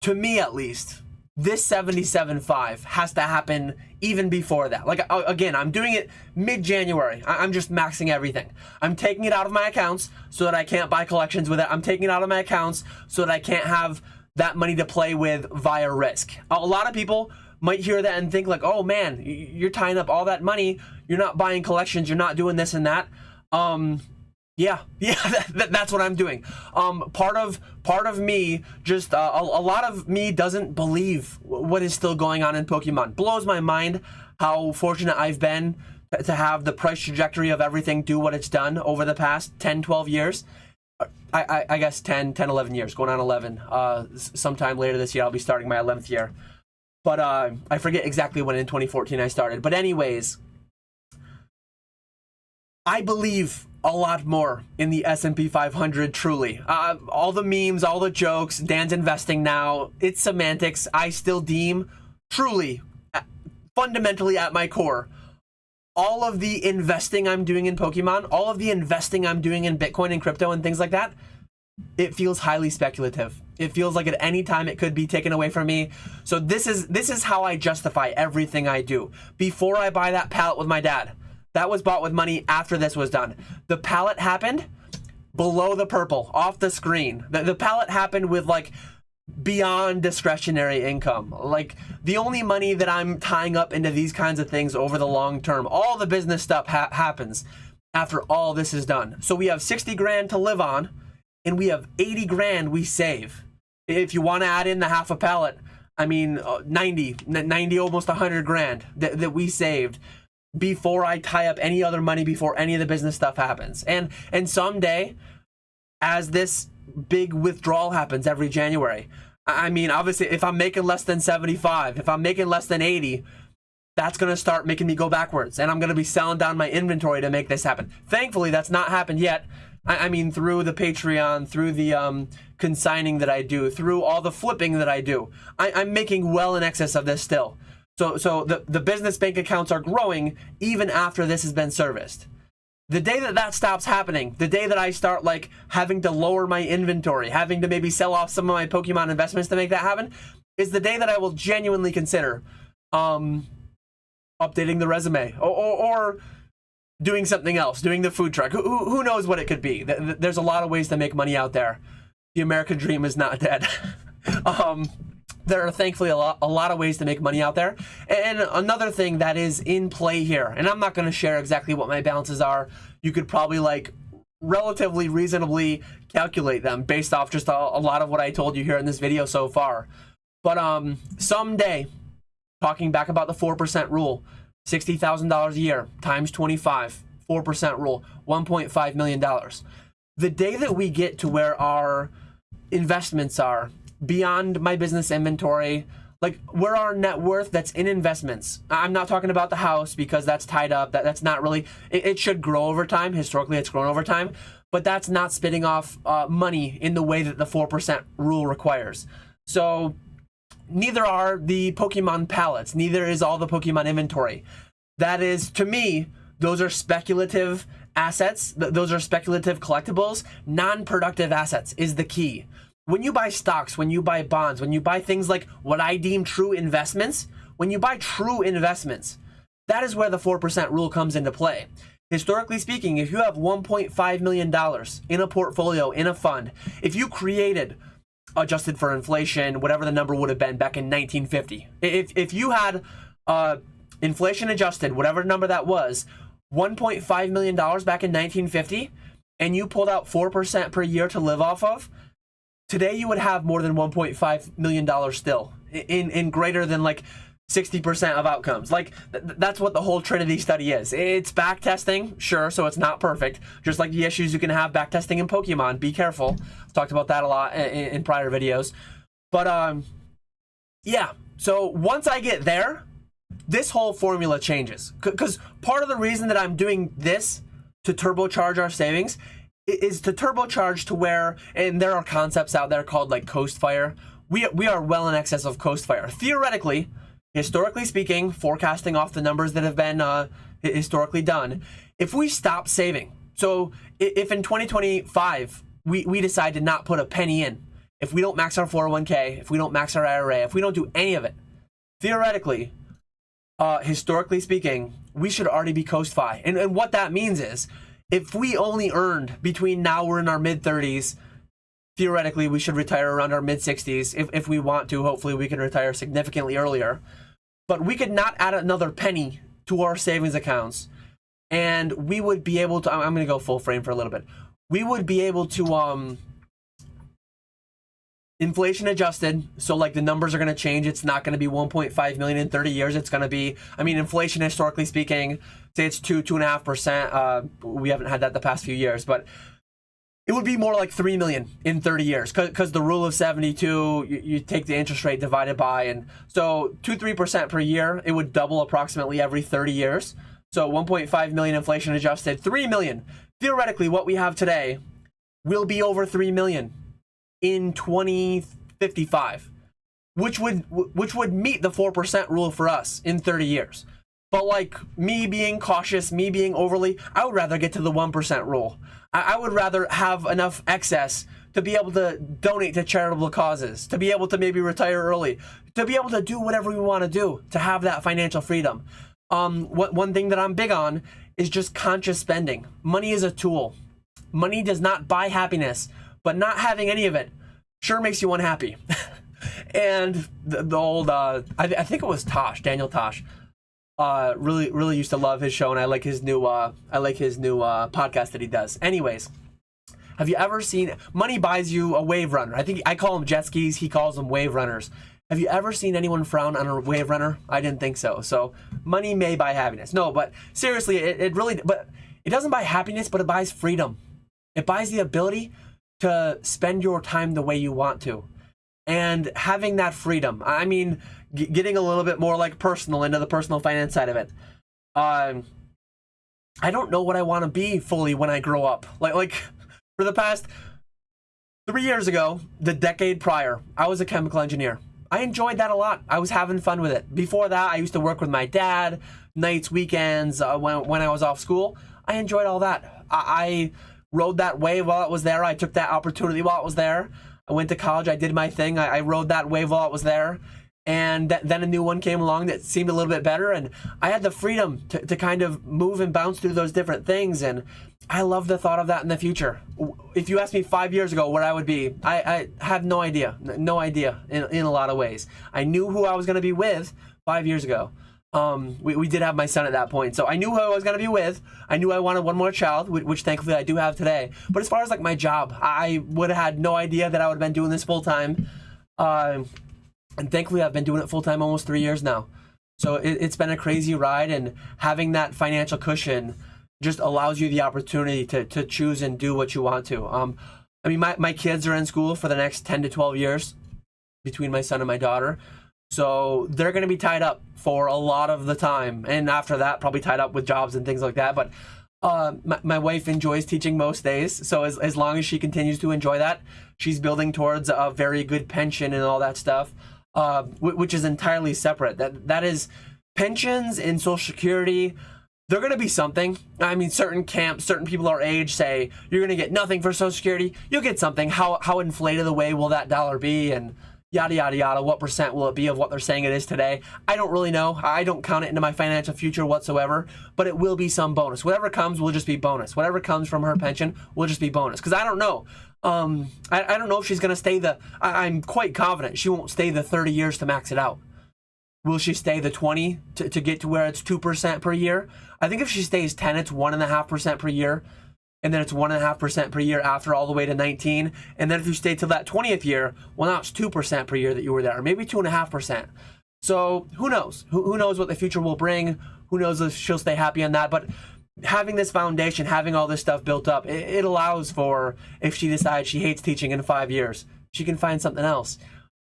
to me at least, this 77.5 has to happen even before that. Like, again, I'm doing it mid-January. I'm just maxing everything. I'm taking it out of my accounts so that I can't buy collections with it. I'm taking it out of my accounts so that I can't have that money to play with via risk. A lot of people might hear that and think like, oh man, you're tying up all that money. You're not buying collections. You're not doing this and that. Yeah, that's what I'm doing. Part of me, just a lot of me doesn't believe what is still going on in Pokemon. Blows my mind how fortunate I've been to have the price trajectory of everything do what it's done over the past 10, 12 years. I guess 10, 11 years, going on 11. Sometime later this year, I'll be starting my 11th year. But I forget exactly when in 2014 I started. But anyways, I believe a lot more in the S&P 500, truly. All the memes, all the jokes, Dan's investing now, it's semantics. I still deem, truly, fundamentally at my core, all of the investing I'm doing in Pokemon, all of the investing I'm doing in Bitcoin and crypto and things like that, it feels highly speculative. It feels like at any time it could be taken away from me. So this is how I justify everything I do. Before I buy that pallet with my dad, that was bought with money after this was done. The pallet happened below the purple, off the screen. The pallet happened with like beyond discretionary income. Like the only money that I'm tying up into these kinds of things over the long term, all the business stuff happens after all this is done. So we have 60 grand to live on and we have 80 grand we save. If you want to add in the half a pallet, I mean 90, almost 100 grand that we saved before I tie up any other money, before any of the business stuff happens. And someday, as this big withdrawal happens every January, I mean, obviously, if I'm making less than 75, if I'm making less than 80, that's going to start making me go backwards. And I'm going to be selling down my inventory to make this happen. Thankfully, that's not happened yet. I mean, through the Patreon, through the consigning that I do, through all the flipping that I do, I'm making well in excess of this still. So the business bank accounts are growing even after this has been serviced. The day that stops happening, the day that I start like having to lower my inventory, having to maybe sell off some of my Pokemon investments to make that happen, is the day that I will genuinely consider updating the resume or doing something else, doing the food truck. Who knows what it could be? There's a lot of ways to make money out there. The American dream is not dead. There are thankfully a lot of ways to make money out there. And another thing that is in play here, and I'm not going to share exactly what my balances are. You could probably like relatively reasonably calculate them based off just a lot of what I told you here in this video so far. But someday, talking back about the 4% rule, $60,000 a year times 25, 4% rule, $1.5 million. The day that we get to where our investments are beyond my business inventory, like where our net worth that's in investments. I'm not talking about the house because that's tied up. That's not really, it should grow over time. Historically, it's grown over time, but that's not spitting off money in the way that the 4% rule requires. So neither are the Pokemon pallets. Neither is all the Pokemon inventory. That is, to me, those are speculative assets. Those are speculative collectibles. Non-productive assets is the key. When you buy stocks, when you buy bonds, when you buy things like what I deem true investments, when you buy true investments, that is where the 4% rule comes into play. Historically speaking, if you have $1.5 million in a portfolio, in a fund, if you created, adjusted for inflation, whatever the number would have been back in 1950, if you had inflation adjusted, whatever number that was, $1.5 million back in 1950, and you pulled out 4% per year to live off of, today you would have more than $1.5 million still in greater than like 60% of outcomes. Like that's what the whole Trinity study is. It's back testing, sure, so it's not perfect. Just like the issues you can have back testing in Pokemon. Be careful. I've talked about that a lot in prior videos. But yeah, so once I get there, this whole formula changes. Because part of the reason that I'm doing this to turbocharge our savings is to turbocharge to where, and there are concepts out there called like CoastFI. We are well in excess of CoastFI. Theoretically, historically speaking, forecasting off the numbers that have been historically done, if we stop saving, so if in 2025 we decide to not put a penny in, if we don't max our 401k, if we don't max our IRA, if we don't do any of it, theoretically, historically speaking, we should already be CoastFI. And what that means is, if we only earned between now we're in our mid-30s, theoretically, we should retire around our mid-60s. If we want to, hopefully we can retire significantly earlier. But we could not add another penny to our savings accounts. And we would be able to, I'm going to go full frame for a little bit. We would be able to, inflation adjusted, so like the numbers are going to change. It's not going to be 1.5 million in 30 years. It's going to be, I mean, inflation historically speaking, say it's 2.5%. We haven't had that the past few years, but it would be more like 3 million in 30 years because the rule of 72, you take the interest rate divided by, and so 2-3% per year, it would double approximately every 30 years. So 1.5 million inflation adjusted, 3 million. Theoretically, what we have today will be over 3 million in 2055, which would meet the 4% rule for us in 30 years. But like me being cautious, me being overly, I would rather get to the 1% rule. I would rather have enough excess to be able to donate to charitable causes, to be able to maybe retire early, to be able to do whatever we want to do, to have that financial freedom. One thing that I'm big on is just conscious spending. Money is a tool. Money does not buy happiness, but not having any of it sure makes you unhappy. And the old, I think it was Daniel Tosh, really used to love his show, and I like his new podcast that he does. Anyways, have you ever seen, money buys you a wave runner? I think I call them jet skis, he calls them wave runners. Have you ever seen anyone frown on a wave runner? I didn't think so. So money may buy happiness. No, but seriously, it really, but it doesn't buy happiness, but it buys freedom. It buys the ability to spend your time the way you want to. And having that freedom, I mean, getting a little bit more like personal into the personal finance side of it. I don't know what I want to be fully when I grow up. Like for the past 3 years ago, the decade prior, I was a chemical engineer. I enjoyed that a lot. I was having fun with it. Before that, I used to work with my dad, nights, weekends, when I was off school. I enjoyed all that. I rode that wave while it was there. I took that opportunity while it was there. I went to college. I did my thing. I rode that wave while it was there. And then a new one came along that seemed a little bit better. And I had the freedom to kind of move and bounce through those different things. And I love the thought of that in the future. If you asked me 5 years ago where I would be, I have no idea. No idea in a lot of ways. I knew who I was going to be with 5 years ago. We did have my son at that point, so I knew who I was going to be with. I knew I wanted one more child, which thankfully I do have today. But as far as like my job, I would have had no idea that I would have been doing this full time. And thankfully I've been doing it full time almost 3 years now. So it's been a crazy ride, and having that financial cushion just allows you the opportunity to choose and do what you want to. I mean, my kids are in school for the next 10 to 12 years between my son and my daughter. So they're going to be tied up for a lot of the time. And after that, probably tied up with jobs and things like that. But my wife enjoys teaching most days. So as long as she continues to enjoy that, she's building towards a very good pension and all that stuff, which is entirely separate. That is pensions and Social Security. They're going to be something. I mean, certain camps, certain people our age say, you're going to get nothing for Social Security. You'll get something. How inflated away will that dollar be? And yada, yada, yada. What percent will it be of what they're saying it is today? I don't really know. I don't count it into my financial future whatsoever, but it will be some bonus. Whatever comes will just be bonus. Whatever comes from her pension will just be bonus. Because I don't know. I don't know if she's going to stay I'm quite confident she won't stay the 30 years to max it out. Will she stay the 20 to get to where it's 2% per year? I think if she stays 10, it's 1.5% per year. And then it's 1.5% per year after all the way to 19. And then if you stay till that 20th year, well, now it's 2% per year that you were there, or maybe 2.5%. So who knows? Who knows what the future will bring? Who knows if she'll stay happy on that? But having this foundation, having all this stuff built up, it allows for, if she decides she hates teaching in 5 years, she can find something else.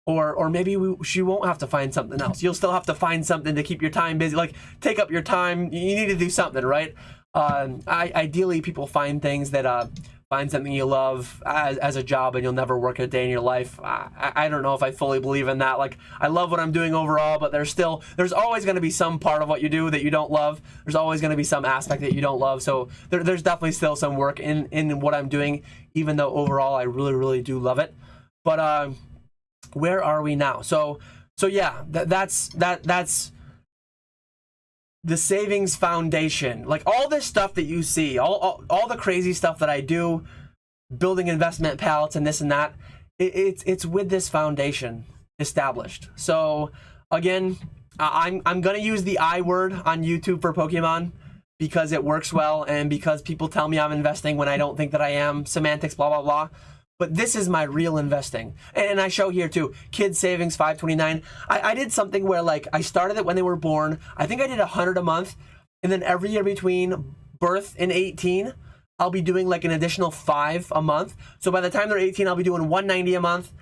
Or maybe she won't have to find something else. You'll still have to find something to keep your time busy. Like, take up your time. You need to do something, right? Ideally, people find things that find something you love as a job, and you'll never work a day in your life. I don't know if I fully believe in that. Like, I love what I'm doing overall, but there's always going to be some part of what you do that you don't love. There's always going to be some aspect that you don't love. So there's definitely still some work in what I'm doing, even though overall I really, really do love it. But where are we now? So yeah, that's the savings foundation. Like all this stuff that you see, all the crazy stuff that I do, building investment palettes and this and that, it's with this foundation established. So again, I'm gonna use the I word on YouTube for Pokemon because it works well and because people tell me I'm investing when I don't think that I am. Semantics, blah blah blah. But this is my real investing. And I show here too, kids savings 529. I did something where like I started it when they were born. I think I did 100 a month. And then every year between birth and 18, I'll be doing like an additional 5 a month. So by the time they're 18, I'll be doing 190 a month.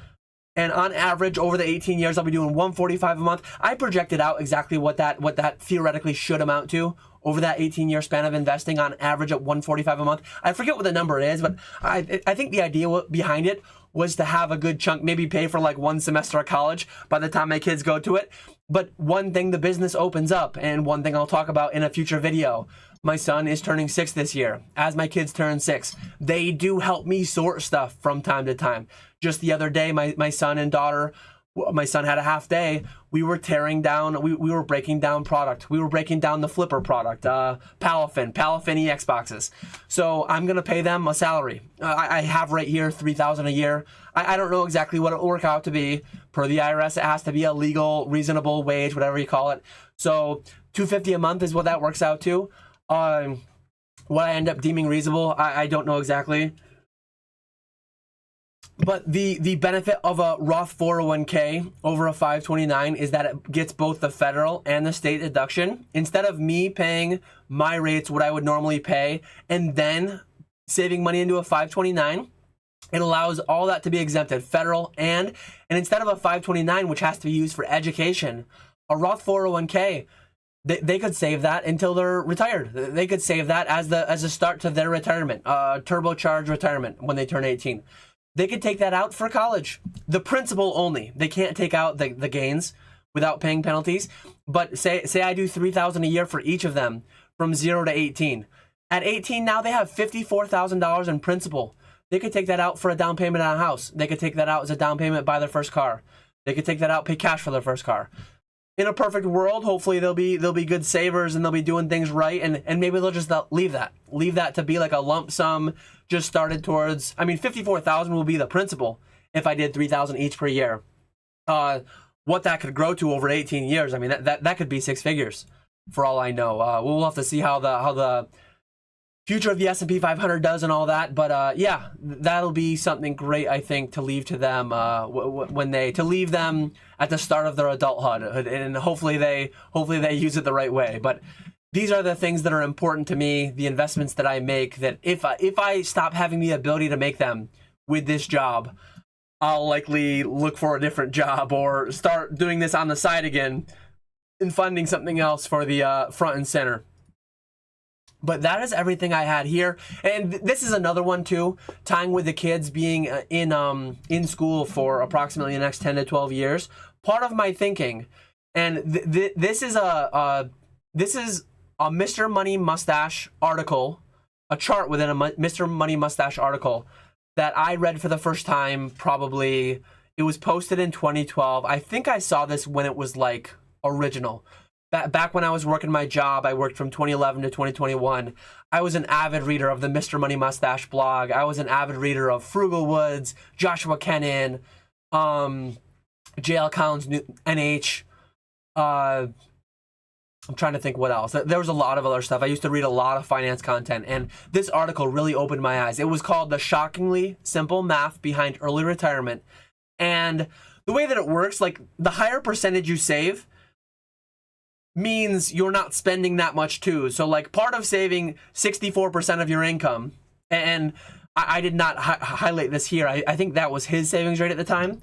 And on average, over the 18 years, I'll be doing 145 a month. I projected out exactly what that theoretically should amount to over that 18-year span of investing, on average at 145 a month. I forget what the number is, but I think the idea behind it was to have a good chunk, maybe pay for like one semester of college by the time my kids go to it. But one thing the business opens up, and one thing I'll talk about in a future video, my son is turning 6 this year. As my kids turn 6, they do help me sort stuff from time to time. Just the other day, my son and daughter, my son had a half day. We were tearing down, we were breaking down product. We were breaking down the flipper product, Palafin EX boxes. So I'm going to pay them a salary. I have right here $3,000 a year. I don't know exactly what it will work out to be. Per the IRS, it has to be a legal, reasonable wage, whatever you call it. So $250 a month is what that works out to. What I end up deeming reasonable, I don't know exactly. But the benefit of a Roth 401k over a 529 is that it gets both the federal and the state deduction. Instead of me paying my rates, what I would normally pay, and then saving money into a 529, it allows all that to be exempted, federal and instead of a 529, which has to be used for education, a Roth 401k, they could save that until they're retired. They could save that as a start to their retirement, turbocharged retirement when they turn 18. They could take that out for college. The principal only. They can't take out the gains without paying penalties. But say I do $3,000 a year for each of them from 0 to 18. At 18 now they have $54,000 in principal. They could take that out for a down payment on a house. They could take that out as a down payment, buy their first car. They could take that out, pay cash for their first car. In a perfect world, hopefully they'll be good savers and they'll be doing things right, and maybe they'll just leave that to be like a lump sum just started towards. I mean, 54,000 will be the principal if I did 3,000 each per year. What that could grow to over 18 years, I mean that could be 6 figures for all I know. We'll have to see how the future of the S&P 500 does and all that, but yeah, that'll be something great, I think, to leave to them to leave them at the start of their adulthood, and hopefully they use it the right way. But these are the things that are important to me, the investments that I make, that if I stop having the ability to make them with this job, I'll likely look for a different job or start doing this on the side again and finding something else for the front and center. But that is everything I had here, and this is another one too, tying with the kids being in school for approximately the next 10 to 12 years. Part of my thinking, and this is a Mr. Money Mustache article, a chart within a Mr. Money Mustache article that I read for the first time. Probably it was posted in 2012. I think I saw this when it was like original. Back when I was working my job, I worked from 2011 to 2021. I was an avid reader of the Mr. Money Mustache blog. I was an avid reader of Frugal Woods, Joshua Kennan, JL Collins, NH. I'm trying to think what else. There was a lot of other stuff. I used to read a lot of finance content, and this article really opened my eyes. It was called The Shockingly Simple Math Behind Early Retirement. And the way that it works, like the higher percentage you save means you're not spending that much too. So like part of saving 64% of your income, and I did not highlight this here. I think that was his savings rate at the time.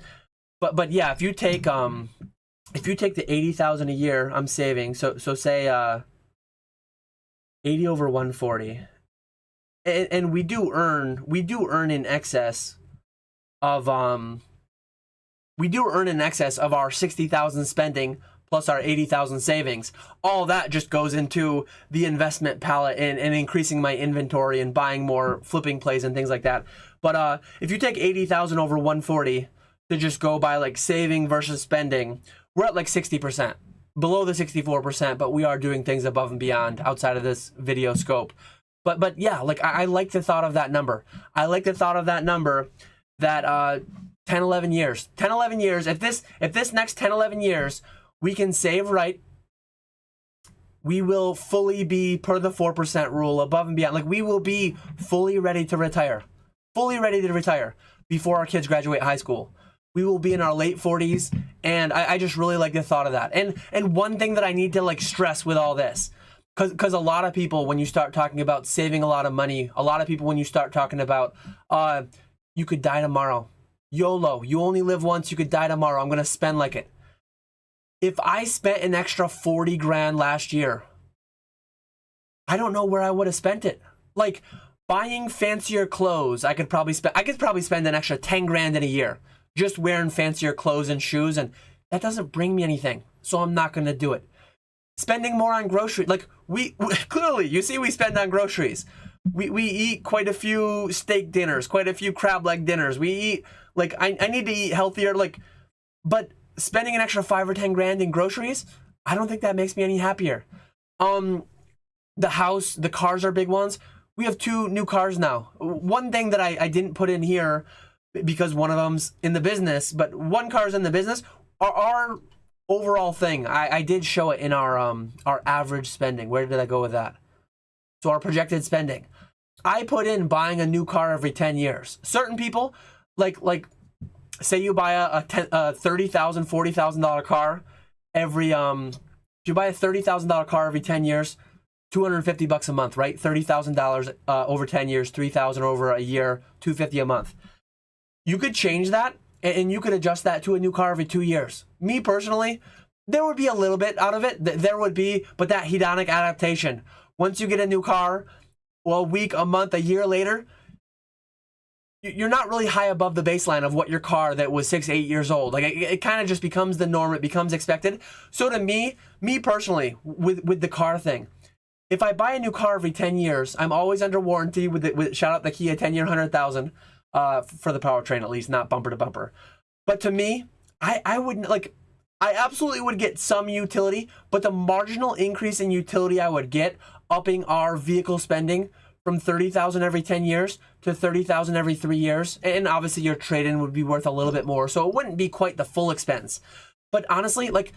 But yeah, if you take the 80,000 a year I'm saving, so say 80 over 140, and we do earn in excess of our 60,000 spending plus our 80,000 savings. All that just goes into the investment palette and increasing my inventory and buying more flipping plays and things like that. But if you take 80,000 over 140, to just go by like saving versus spending, we're at like 60%, below the 64%, but we are doing things above and beyond outside of this video scope. But yeah, like I like the thought of that number. I like the thought of that number that 10, 11 years. 10, 11 years, if this next 10, 11 years, we can save right, we will fully be, per the 4% rule, above and beyond. Like, we will be fully ready to retire. Fully ready to retire before our kids graduate high school. We will be in our late 40s, and I just really like the thought of that. And one thing that I need to, like, stress with all this, because a lot of people, when you start talking about saving a lot of money, a lot of people, when you start talking about, you could die tomorrow. YOLO, you only live once, you could die tomorrow. I'm going to spend like it. If I spent an extra 40 grand last year, I don't know where I would have spent it. Like, buying fancier clothes, I could probably spend an extra 10 grand in a year just wearing fancier clothes and shoes, and that doesn't bring me anything, so I'm not going to do it. Spending more on groceries, like we clearly, you see, we spend on groceries. We eat quite a few steak dinners, quite a few crab leg dinners. We eat, like, I need to eat healthier, like, but spending an extra 5 or 10 grand in groceries, I don't think that makes me any happier. The house, the cars are big ones. We have 2 new cars now. One thing that I didn't put in here because one of them's in the business, but one car's in the business. Our overall thing, I did show it in our average spending. Where did I go with that? So our projected spending. I put in buying a new car every 10 years. Certain people, like say you buy a $30,000, $40,000 car every, if you buy a $30,000 car every 10 years, $250 a month, right? $30,000 over 10 years, $3,000 over a year, $250 a month. You could change that, and you could adjust that to a new car every 2 years. Me personally, there would be a little bit out of it. There would be, but that hedonic adaptation. Once you get a new car, well, a week, a month, a year later, you're not really high above the baseline of what your car that was 6, 8 years old. Like, it kind of just becomes the norm. It becomes expected. So to me personally, with the car thing, if I buy a new car every 10 years, I'm always under warranty with shout out the Kia 10-year, 100,000 for the powertrain, at least, not bumper to bumper. But to me, I wouldn't, like, I absolutely would get some utility, but the marginal increase in utility I would get, upping our vehicle spending from $30,000 every 10 years to $30,000 every 3 years, and obviously your trade-in would be worth a little bit more, so it wouldn't be quite the full expense. But honestly, like,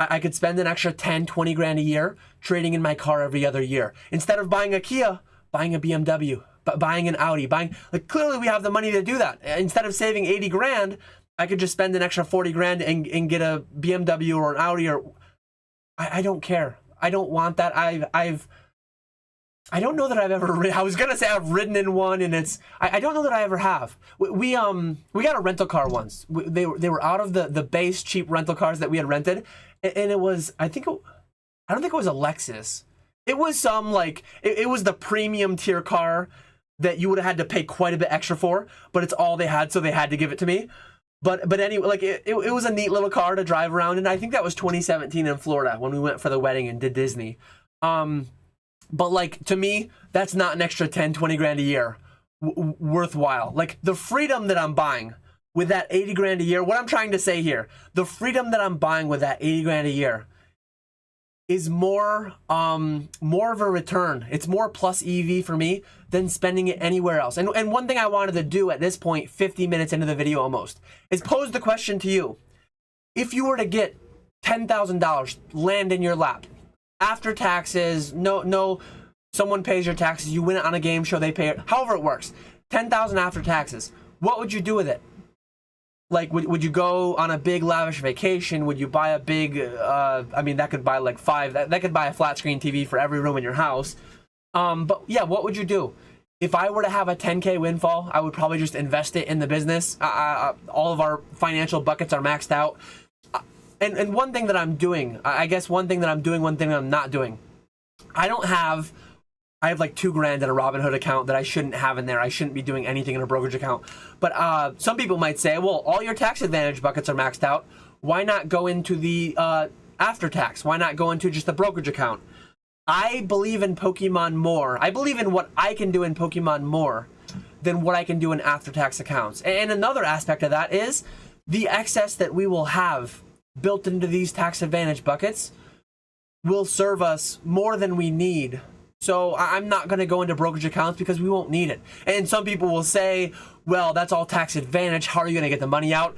I could spend an extra 10, 20 grand a year trading in my car every other year. Instead of buying a Kia, buying a BMW, buying an Audi, like, clearly we have the money to do that. Instead of saving 80 grand, I could just spend an extra 40 grand and get a BMW or an Audi, or I don't care. I don't want that. I don't know that I've ever I was gonna say I've ridden in one, and I don't know that I ever have. We got a rental car once. They were out of the base cheap rental cars that we had rented, and it was, I don't think it was a Lexus. It was some, like, it was the premium tier car that you would have had to pay quite a bit extra for, but it's all they had, so they had to give it to me. But anyway, like, it was a neat little car to drive around, and I think that was 2017 in Florida when we went for the wedding and did Disney. But, like, to me, that's not an extra 10, 20 grand a year worthwhile. Like, the freedom that I'm buying with that 80 grand a year, what I'm trying to say here, the freedom that I'm buying with that 80 grand a year is more of a return. It's more plus EV for me than spending it anywhere else. And one thing I wanted to do at this point, 50 minutes into the video almost, is pose the question to you. If you were to get $10,000 land in your lap, after taxes, no, someone pays your taxes, you win it on a game show, they pay it, however it works, $10,000 after taxes, what would you do with it? Like, would you go on a big lavish vacation? Would you buy a big, I mean, that could buy like that could buy a flat screen TV for every room in your house. But yeah, what would you do? If I were to have a 10K windfall, I would probably just invest it in the business. All of our financial buckets are maxed out. And one thing that I'm doing, I guess one thing that I'm doing, one thing that I'm not doing, I have like 2 grand in a Robinhood account that I shouldn't have in there. I shouldn't be doing anything in a brokerage account. But some people might say, well, all your tax advantage buckets are maxed out. Why not go into the after tax? Why not go into just the brokerage account? I believe in Pokemon more. I believe in what I can do in Pokemon more than what I can do in after tax accounts. And another aspect of that is, the excess that we will have built into these tax advantage buckets will serve us more than we need. So I'm not going to go into brokerage accounts because we won't need it. And some people will say, well, that's all tax advantage. How are you going to get the money out?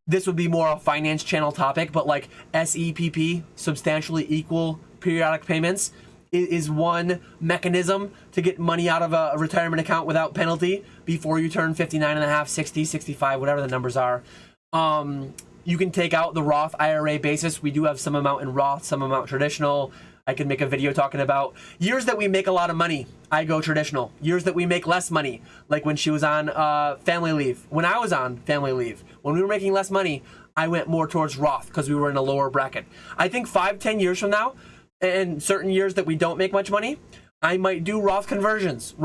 This would be more a finance channel topic, but like SEPP, substantially equal periodic payments, is one mechanism to get money out of a retirement account without penalty before you turn 59 and a half, 60, 65, whatever the numbers are. You can take out the Roth IRA basis. We do have some amount in Roth, some amount traditional. I can make a video talking about years that we make a lot of money, I go traditional. Years that we make less money, like when she was on family leave. When I was on family leave, when we were making less money, I went more towards Roth because we were in a lower bracket. I think 5-10 years from now, and certain years that we don't make much money, I might do Roth conversions.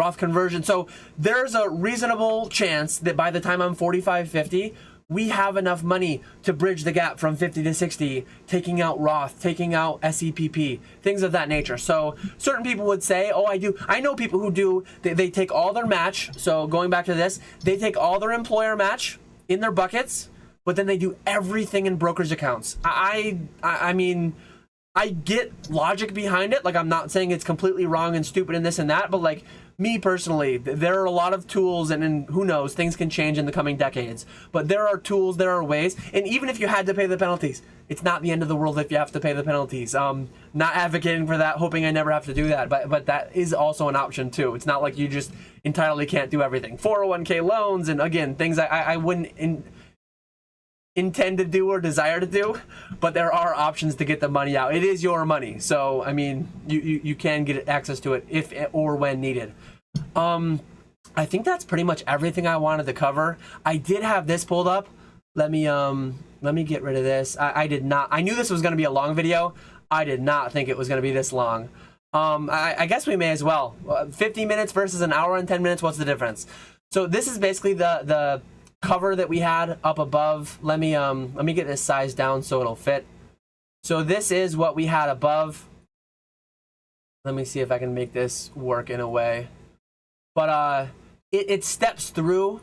So there's a reasonable chance that by the time I'm 45, 50, we have enough money to bridge the gap from 50 to 60, taking out Roth, taking out SEPP, things of that nature. So certain people would say, oh, I do. I know people who do, they take all their match. So going back to this, they take all their employer match in their buckets, but then they do everything in brokerage accounts. I mean, I get logic behind it. Like, I'm not saying it's completely wrong and stupid and this and that, but like, me personally, there are a lot of tools, and who knows, things can change in the coming decades. But there are tools, there are ways, and even if you had to pay the penalties, it's not the end of the world if you have to pay the penalties. Not advocating for that, hoping I never have to do that, but that is also an option too. It's not like you just entirely can't do everything. 401k loans, and again, things I wouldn't intend to do or desire to do, but there are options to get the money out. It is your money, so I mean, you can get access to it if or when needed. I think that's pretty much everything I wanted to cover. I did have this pulled up. Let me get rid of this. I did not. I knew this was going to be a long video. I did not think it was going to be this long. I guess we may as well. 50 minutes versus an hour and 10 minutes. What's the difference? So this is basically the cover that we had up above. Let me get this size down so it'll fit. So this is what we had above. Let me see if I can make this work in a way. But it steps through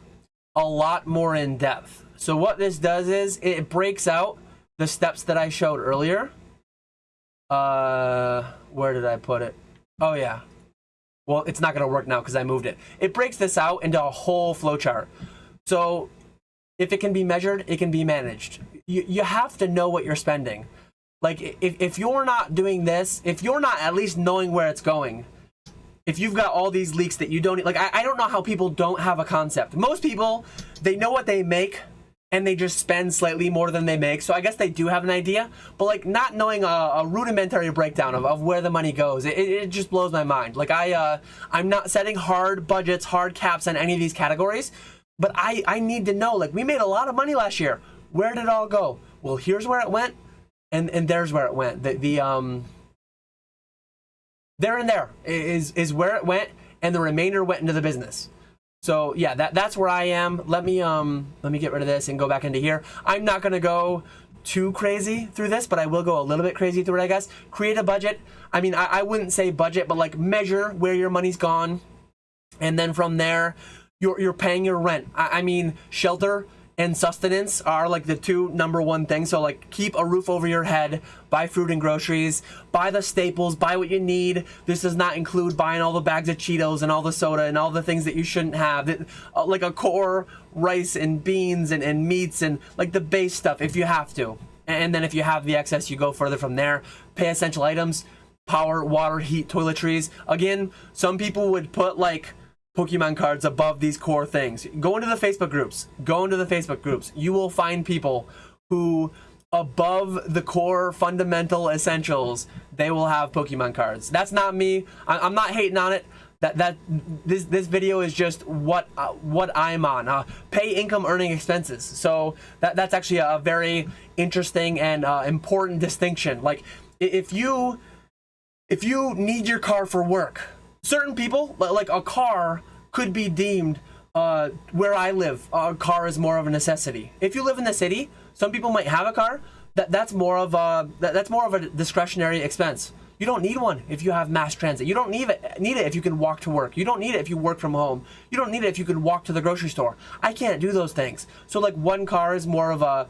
a lot more in depth. So what this does is it breaks out the steps that I showed earlier. Where did I put it? Oh yeah. Well, it's not going to work now because I moved it. It breaks this out into a whole flowchart. So if it can be measured, it can be managed. You have to know what you're spending. Like if you're not doing this, if you're not at least knowing where it's going, if you've got all these leaks that you don't, like, I don't know how people don't have a concept. Most people, they know what they make and they just spend slightly more than they make. So I guess they do have an idea, but like not knowing a rudimentary breakdown of where the money goes, it just blows my mind. Like I'm not setting hard budgets, hard caps on any of these categories, but I need to know, like, we made a lot of money last year. Where did it all go? Well, here's where it went, and there's where it went. There and there is where it went, and the remainder went into the business. So yeah, that's where I am. Let me get rid of this and go back into here. I'm not gonna go too crazy through this, but I will go a little bit crazy through it, I guess. Create a budget. I mean, I wouldn't say budget, but like measure where your money's gone, and then from there, you're paying your rent. I mean, shelter and sustenance are like the two number one things. So like, keep a roof over your head, buy fruit and groceries, buy the staples, buy what you need. This does not include buying all the bags of Cheetos and all the soda and all the things that you shouldn't have. Like a core rice and beans and meats and like the base stuff if you have to. And then if you have the excess, you go further from there. Pay essential items, power, water, heat, toiletries. Again, some people would put like Pokemon cards above these core things. Go into the Facebook groups. You will find people who, above the core fundamental essentials, they will have Pokemon cards. That's not me. I'm not hating on it. This video is just what I'm on. Pay income earning expenses. So that's actually a very interesting and important distinction. Like, if you need your car for work, certain people, like a car could be deemed, where I live, a car is more of a necessity. If you live in the city, some people might have a car. That's more of a discretionary expense. You don't need one if you have mass transit. You don't need it if you can walk to work. You don't need it if you work from home. You don't need it if you can walk to the grocery store. I can't do those things. So like one car is more of a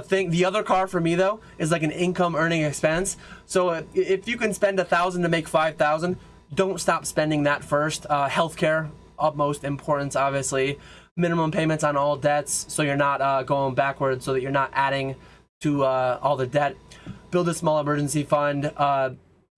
thing. The other car for me though is like an income earning expense. So if you can spend $1,000 to make $5,000, don't stop spending that first. Healthcare, utmost importance, obviously. Minimum payments on all debts, so you're not going backwards, so that you're not adding to all the debt. Build a small emergency fund.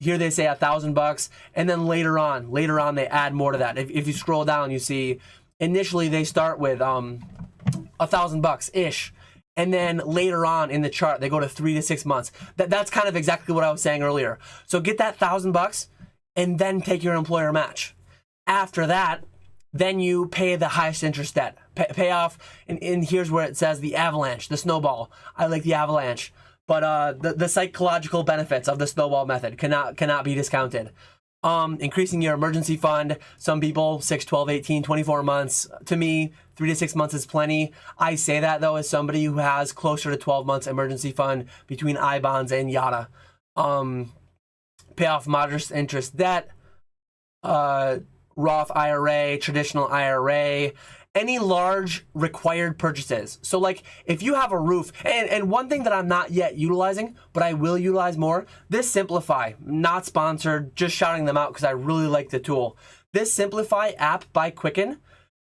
Here they say $1,000, and then later on they add more to that. If you scroll down, you see initially they start with $1,000 ish, and then later on in the chart they go to 3 to 6 months. That's kind of exactly what I was saying earlier. So get that $1,000 and then take your employer match. After that, then you pay the highest interest debt. Pay off, and here's where it says the avalanche, the snowball. I like the avalanche, but the psychological benefits of the snowball method cannot be discounted. Increasing your emergency fund. Some people 6, 12, 18, 24 months. To me, 3 to 6 months is plenty. I say that though as somebody who has closer to 12 months emergency fund between I-bonds and YADA. Pay off moderate interest debt, Roth IRA, traditional IRA, any large required purchases. So like if you have a roof, and one thing that I'm not yet utilizing, but I will utilize more, this Simplify, not sponsored, just shouting them out because I really like the tool. This Simplify app by Quicken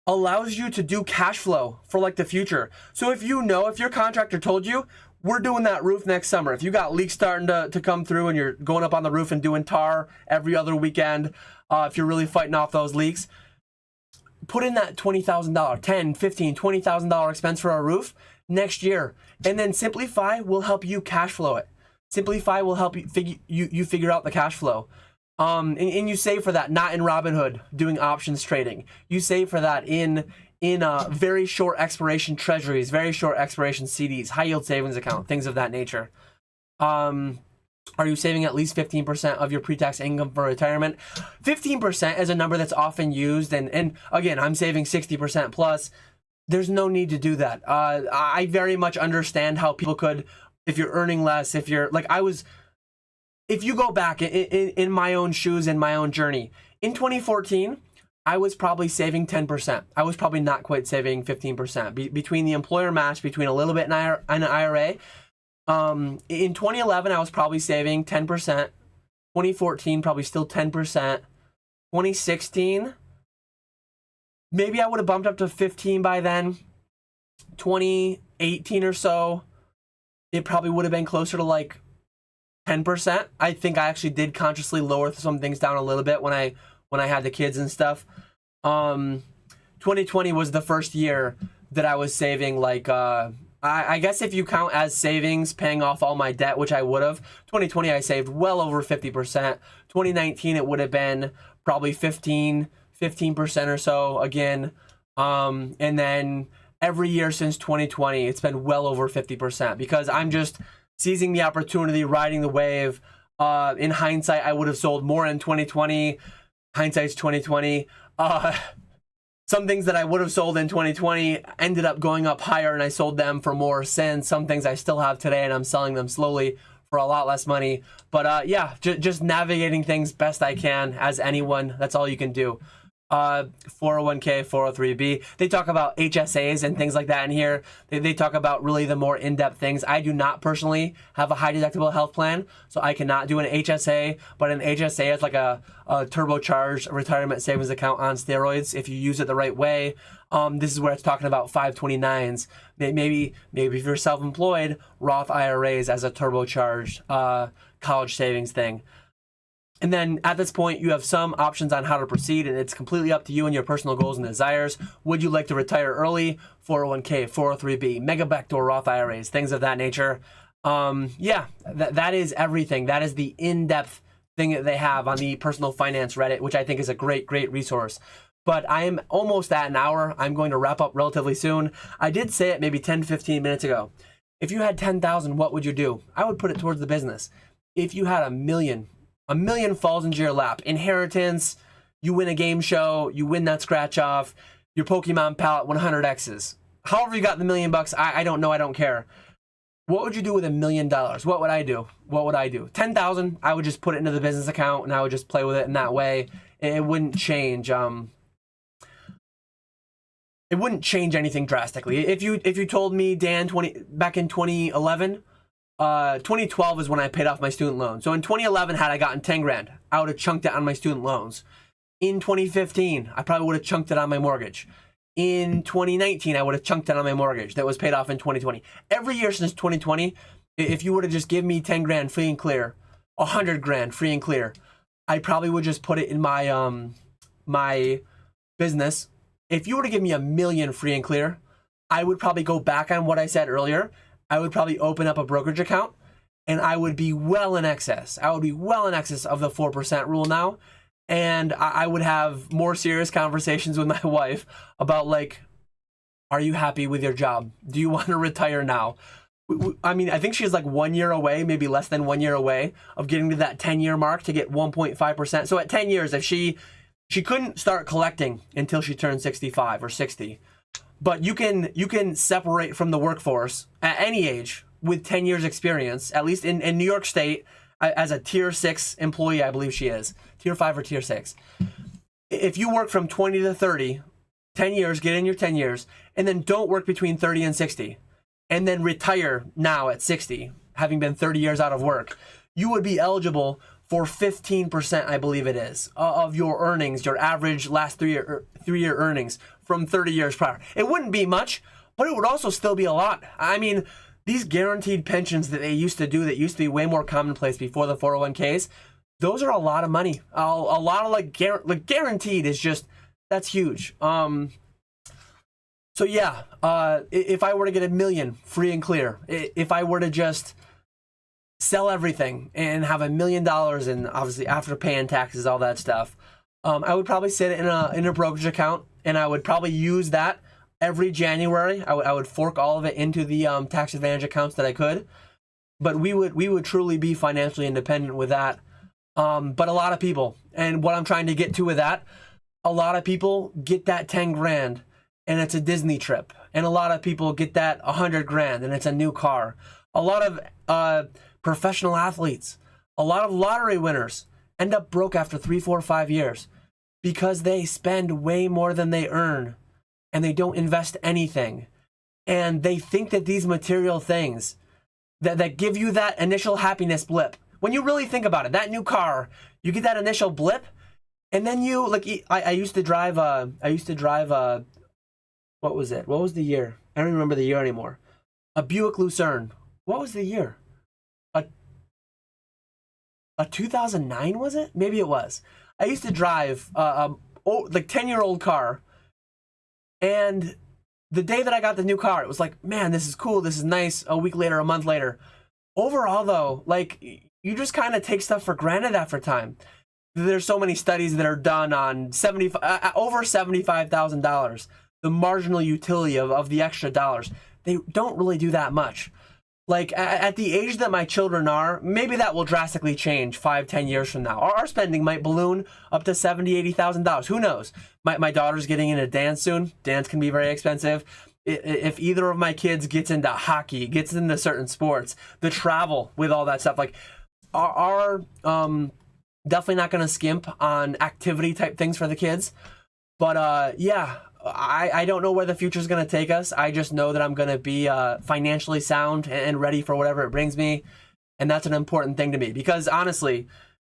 allows you to do cash flow for like the future. So if your contractor told you, we're doing that roof next summer. If you got leaks starting to come through and you're going up on the roof and doing tar every other weekend, if you're really fighting off those leaks, put in that $20,000, $10,000, $15,000, $20,000 expense for a roof next year. And then Simplify will help you cash flow it. Simplify will help you figure out the cash flow. And you save for that, not in Robinhood doing options trading. You save for that in very short expiration treasuries, very short expiration CDs, high yield savings account, things of that nature. Are you saving at least 15% of your pre-tax income for retirement? 15% is a number that's often used, and again, I'm saving 60% plus. There's no need to do that. I very much understand how people could, if you're earning less, if you're like if you go back in my own shoes, in my own journey, in 2014, I was probably saving 10%. I was probably not quite saving 15%. Between the employer match, between a little bit in an IRA, in 2011, I was probably saving 10%. 2014, probably still 10%. 2016, maybe I would have bumped up to 15 by then. 2018 or so, it probably would have been closer to like 10%. I think I actually did consciously lower some things down a little bit when I had the kids and stuff. 2020 was the first year that I was saving like I guess if you count as savings, paying off all my debt, which I would have, 2020 I saved well over 50%. 2019 it would have been probably 15% or so again. And then every year since 2020, it's been well over 50% because I'm just seizing the opportunity, riding the wave. In hindsight, I would have sold more in 2020. Hindsight's 2020. Some things that I would have sold in 2020 ended up going up higher, and I sold them for more since. Some things I still have today, and I'm selling them slowly for a lot less money. But yeah, just navigating things best I can as anyone. That's all you can do. 401k, 403b. They talk about HSAs and things like that in here. They talk about really the more in-depth things. I do not personally have a high deductible health plan, so I cannot do an HSA, but an HSA is like a turbocharged retirement savings account on steroids if you use it the right way. This is where it's talking about 529s. Maybe if you're self-employed, Roth IRAs as a turbocharged college savings thing. And then at this point, you have some options on how to proceed, and it's completely up to you and your personal goals and desires. Would you like to retire early? 401k, 403b, mega backdoor Roth IRAs, things of that nature. Yeah, that is everything. That is the in-depth thing that they have on the personal finance Reddit, which I think is a great resource. But I am almost at an hour. I'm going to wrap up relatively soon. I did say it maybe 10, 15 minutes ago. If you had 10,000, what would you do? I would put it towards the business. If you had a million falls into your lap. Inheritance, you win a game show, you win that scratch off, your Pokemon palette 100Xs. However you got the $1 million, I don't know, I don't care. What would you do with $1 million? What would I do? What would I do? 10,000, I would just put it into the business account and I would just play with it in that way. It wouldn't change. It wouldn't change anything drastically. If you told me, Dan, back in 2011, 2012 is when I paid off my student loan. So in 2011, had I gotten 10 grand, I would have chunked it on my student loans. In 2015, I probably would have chunked it on my mortgage. In 2019, I would have chunked it on my mortgage that was paid off in 2020. Every year since 2020, if you would have just given me 10 grand free and clear, 100 grand free and clear, I probably would just put it in my my business. If you were to give me $1 million free and clear, I would probably go back on what I said earlier. I would probably open up a brokerage account and I would be well in excess. I would be well in excess of the 4% rule now. And I would have more serious conversations with my wife about, like, are you happy with your job? Do you want to retire now? I mean, I think she's like 1 year away, maybe less than 1 year away of getting to that 10-year mark to get 1.5%. So at 10 years, if she couldn't start collecting until she turned 65 or 60. But you can separate from the workforce at any age with 10 years experience, at least in New York State, as a tier 6 employee, I believe she is. Tier 5 or tier 6. If you work from 20 to 30, 10 years, get in your 10 years, and then don't work between 30 and 60, and then retire now at 60, having been 30 years out of work, you would be eligible for 15%, I believe it is, of your earnings, your average last three-year earnings from 30 years prior. It wouldn't be much, but it would also still be a lot. I mean, these guaranteed pensions that they used to do that used to be way more commonplace before the 401ks, those are a lot of money. A lot of like guaranteed is just, that's huge. So yeah, if I were to get $1 million free and clear, if I were to just sell everything and have $1 million, and obviously after paying taxes, all that stuff, I would probably sit it in a brokerage account, and I would probably use that every January. I would fork all of it into the tax advantage accounts that I could, but we would truly be financially independent with that. But a lot of people, and what I'm trying to get to with that, a lot of people get that 10 grand and it's a Disney trip, and a lot of people get that 100 grand and it's a new car. A lot of professional athletes, a lot of lottery winners end up broke after 3, 4, 5 years because they spend way more than they earn and they don't invest anything. And they think that these material things that give you that initial happiness blip, when you really think about it, that new car, you get that initial blip, and then you, like, I used to drive, what was it? What was the year? I don't remember the year anymore. A Buick Lucerne. What was the year? A 2009, was it? Maybe it was. I used to drive like 10-year-old car, and the day that I got the new car, it was like, man, this is cool, this is nice. A week later, a month later. Overall, though, like, you just kind of take stuff for granted after time. There's so many studies that are done on over $75,000, the marginal utility of the extra dollars. They don't really do that much. Like, at the age that my children are, maybe that will drastically change 5-10 years from now. Our spending might balloon up to $70,000-$80,000. Who knows? My daughter's getting into dance soon. Dance can be very expensive. If either of my kids gets into hockey, gets into certain sports, the travel with all that stuff, like, are definitely not going to skimp on activity type things for the kids. But yeah, I don't know where the future is going to take us. I just know that I'm going to be financially sound and ready for whatever it brings me. And that's an important thing to me, because honestly,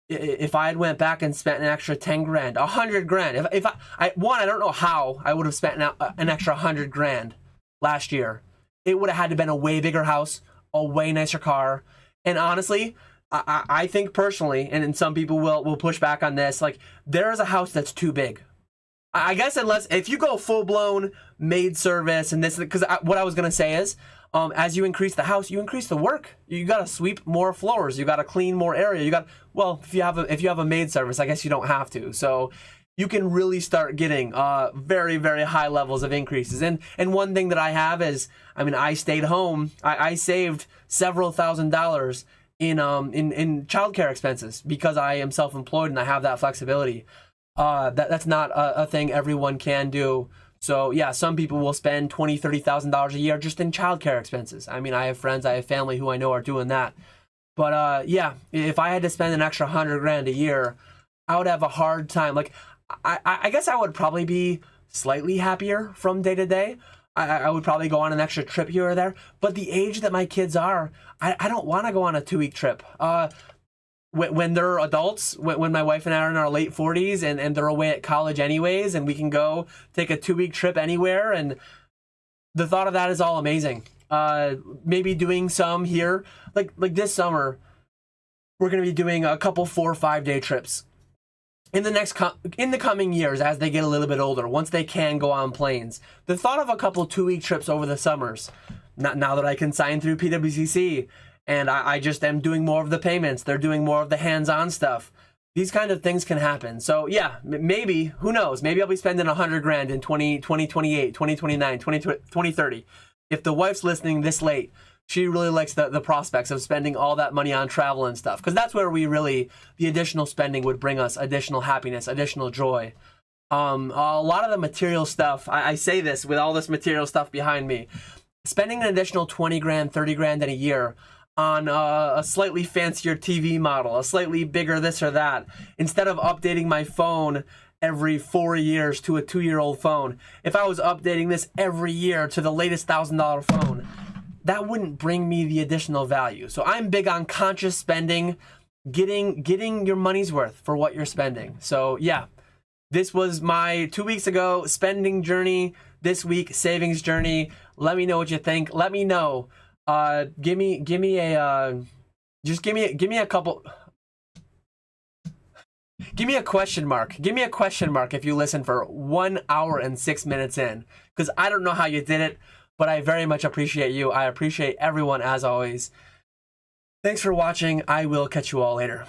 if I had went back and spent an extra 10 grand, 100 grand, if I don't know how I would have spent an extra 100 grand last year. It would have had to been a way bigger house, a way nicer car. And honestly, I think personally, and some people will push back on this, like, there is a house that's too big. I guess if you go full-blown maid service and this, because what I was going to say is, as you increase the house, you increase the work. You got to sweep more floors. You got to clean more area. If you have a maid service, I guess you don't have to. So you can really start getting very, very high levels of increases. And one thing that I have is, I mean, I stayed home. I saved several $1,000s in childcare expenses because I am self-employed and I have that flexibility. That's not a thing everyone can do So yeah, some people will spend $20,000-$30,000 a year just in childcare expenses. I mean, I have friends, I have family who I know are doing that. But yeah, if I had to spend an extra 100 grand a year, I would have a hard time. Like, I guess I would probably be slightly happier from day to day. I would probably go on an extra trip here or there. But the age that my kids are, I don't want to go on a 2-week trip. When they're adults, when my wife and I are in our late 40s and they're away at college anyways, and we can go take a 2-week trip anywhere, and the thought of that is all amazing. Maybe doing some here, like this summer, we're going to be doing a couple 4 or 5 day trips. In the coming years, as they get a little bit older, once they can go on planes, the thought of a couple 2-week trips over the summers, now that I can sign through PWCC, and I just am doing more of the payments, they're doing more of the hands-on stuff. These kind of things can happen. So yeah, maybe, who knows, maybe I'll be spending 100 grand in 2028, 2029, 2030. If the wife's listening this late, she really likes the prospects of spending all that money on travel and stuff, because that's where the additional spending would bring us additional happiness, additional joy. A lot of the material stuff, I say this with all this material stuff behind me, spending an additional 20 grand, 30 grand in a year on a slightly fancier TV model, a slightly bigger this or that, instead of updating my phone every 4 years to a 2-year-old phone. If I was updating this every year to the latest $1,000 phone, that wouldn't bring me the additional value. So I'm big on conscious spending, getting your money's worth for what you're spending. So yeah, this was my 2 weeks ago spending journey, this week savings journey. Let me know what you think. Let me know. Give me a couple. Give me a question mark. Give me a question mark if you listen for 1 hour and 6 minutes in, because I don't know how you did it, but I very much appreciate you. I appreciate everyone as always. Thanks for watching. I will catch you all later.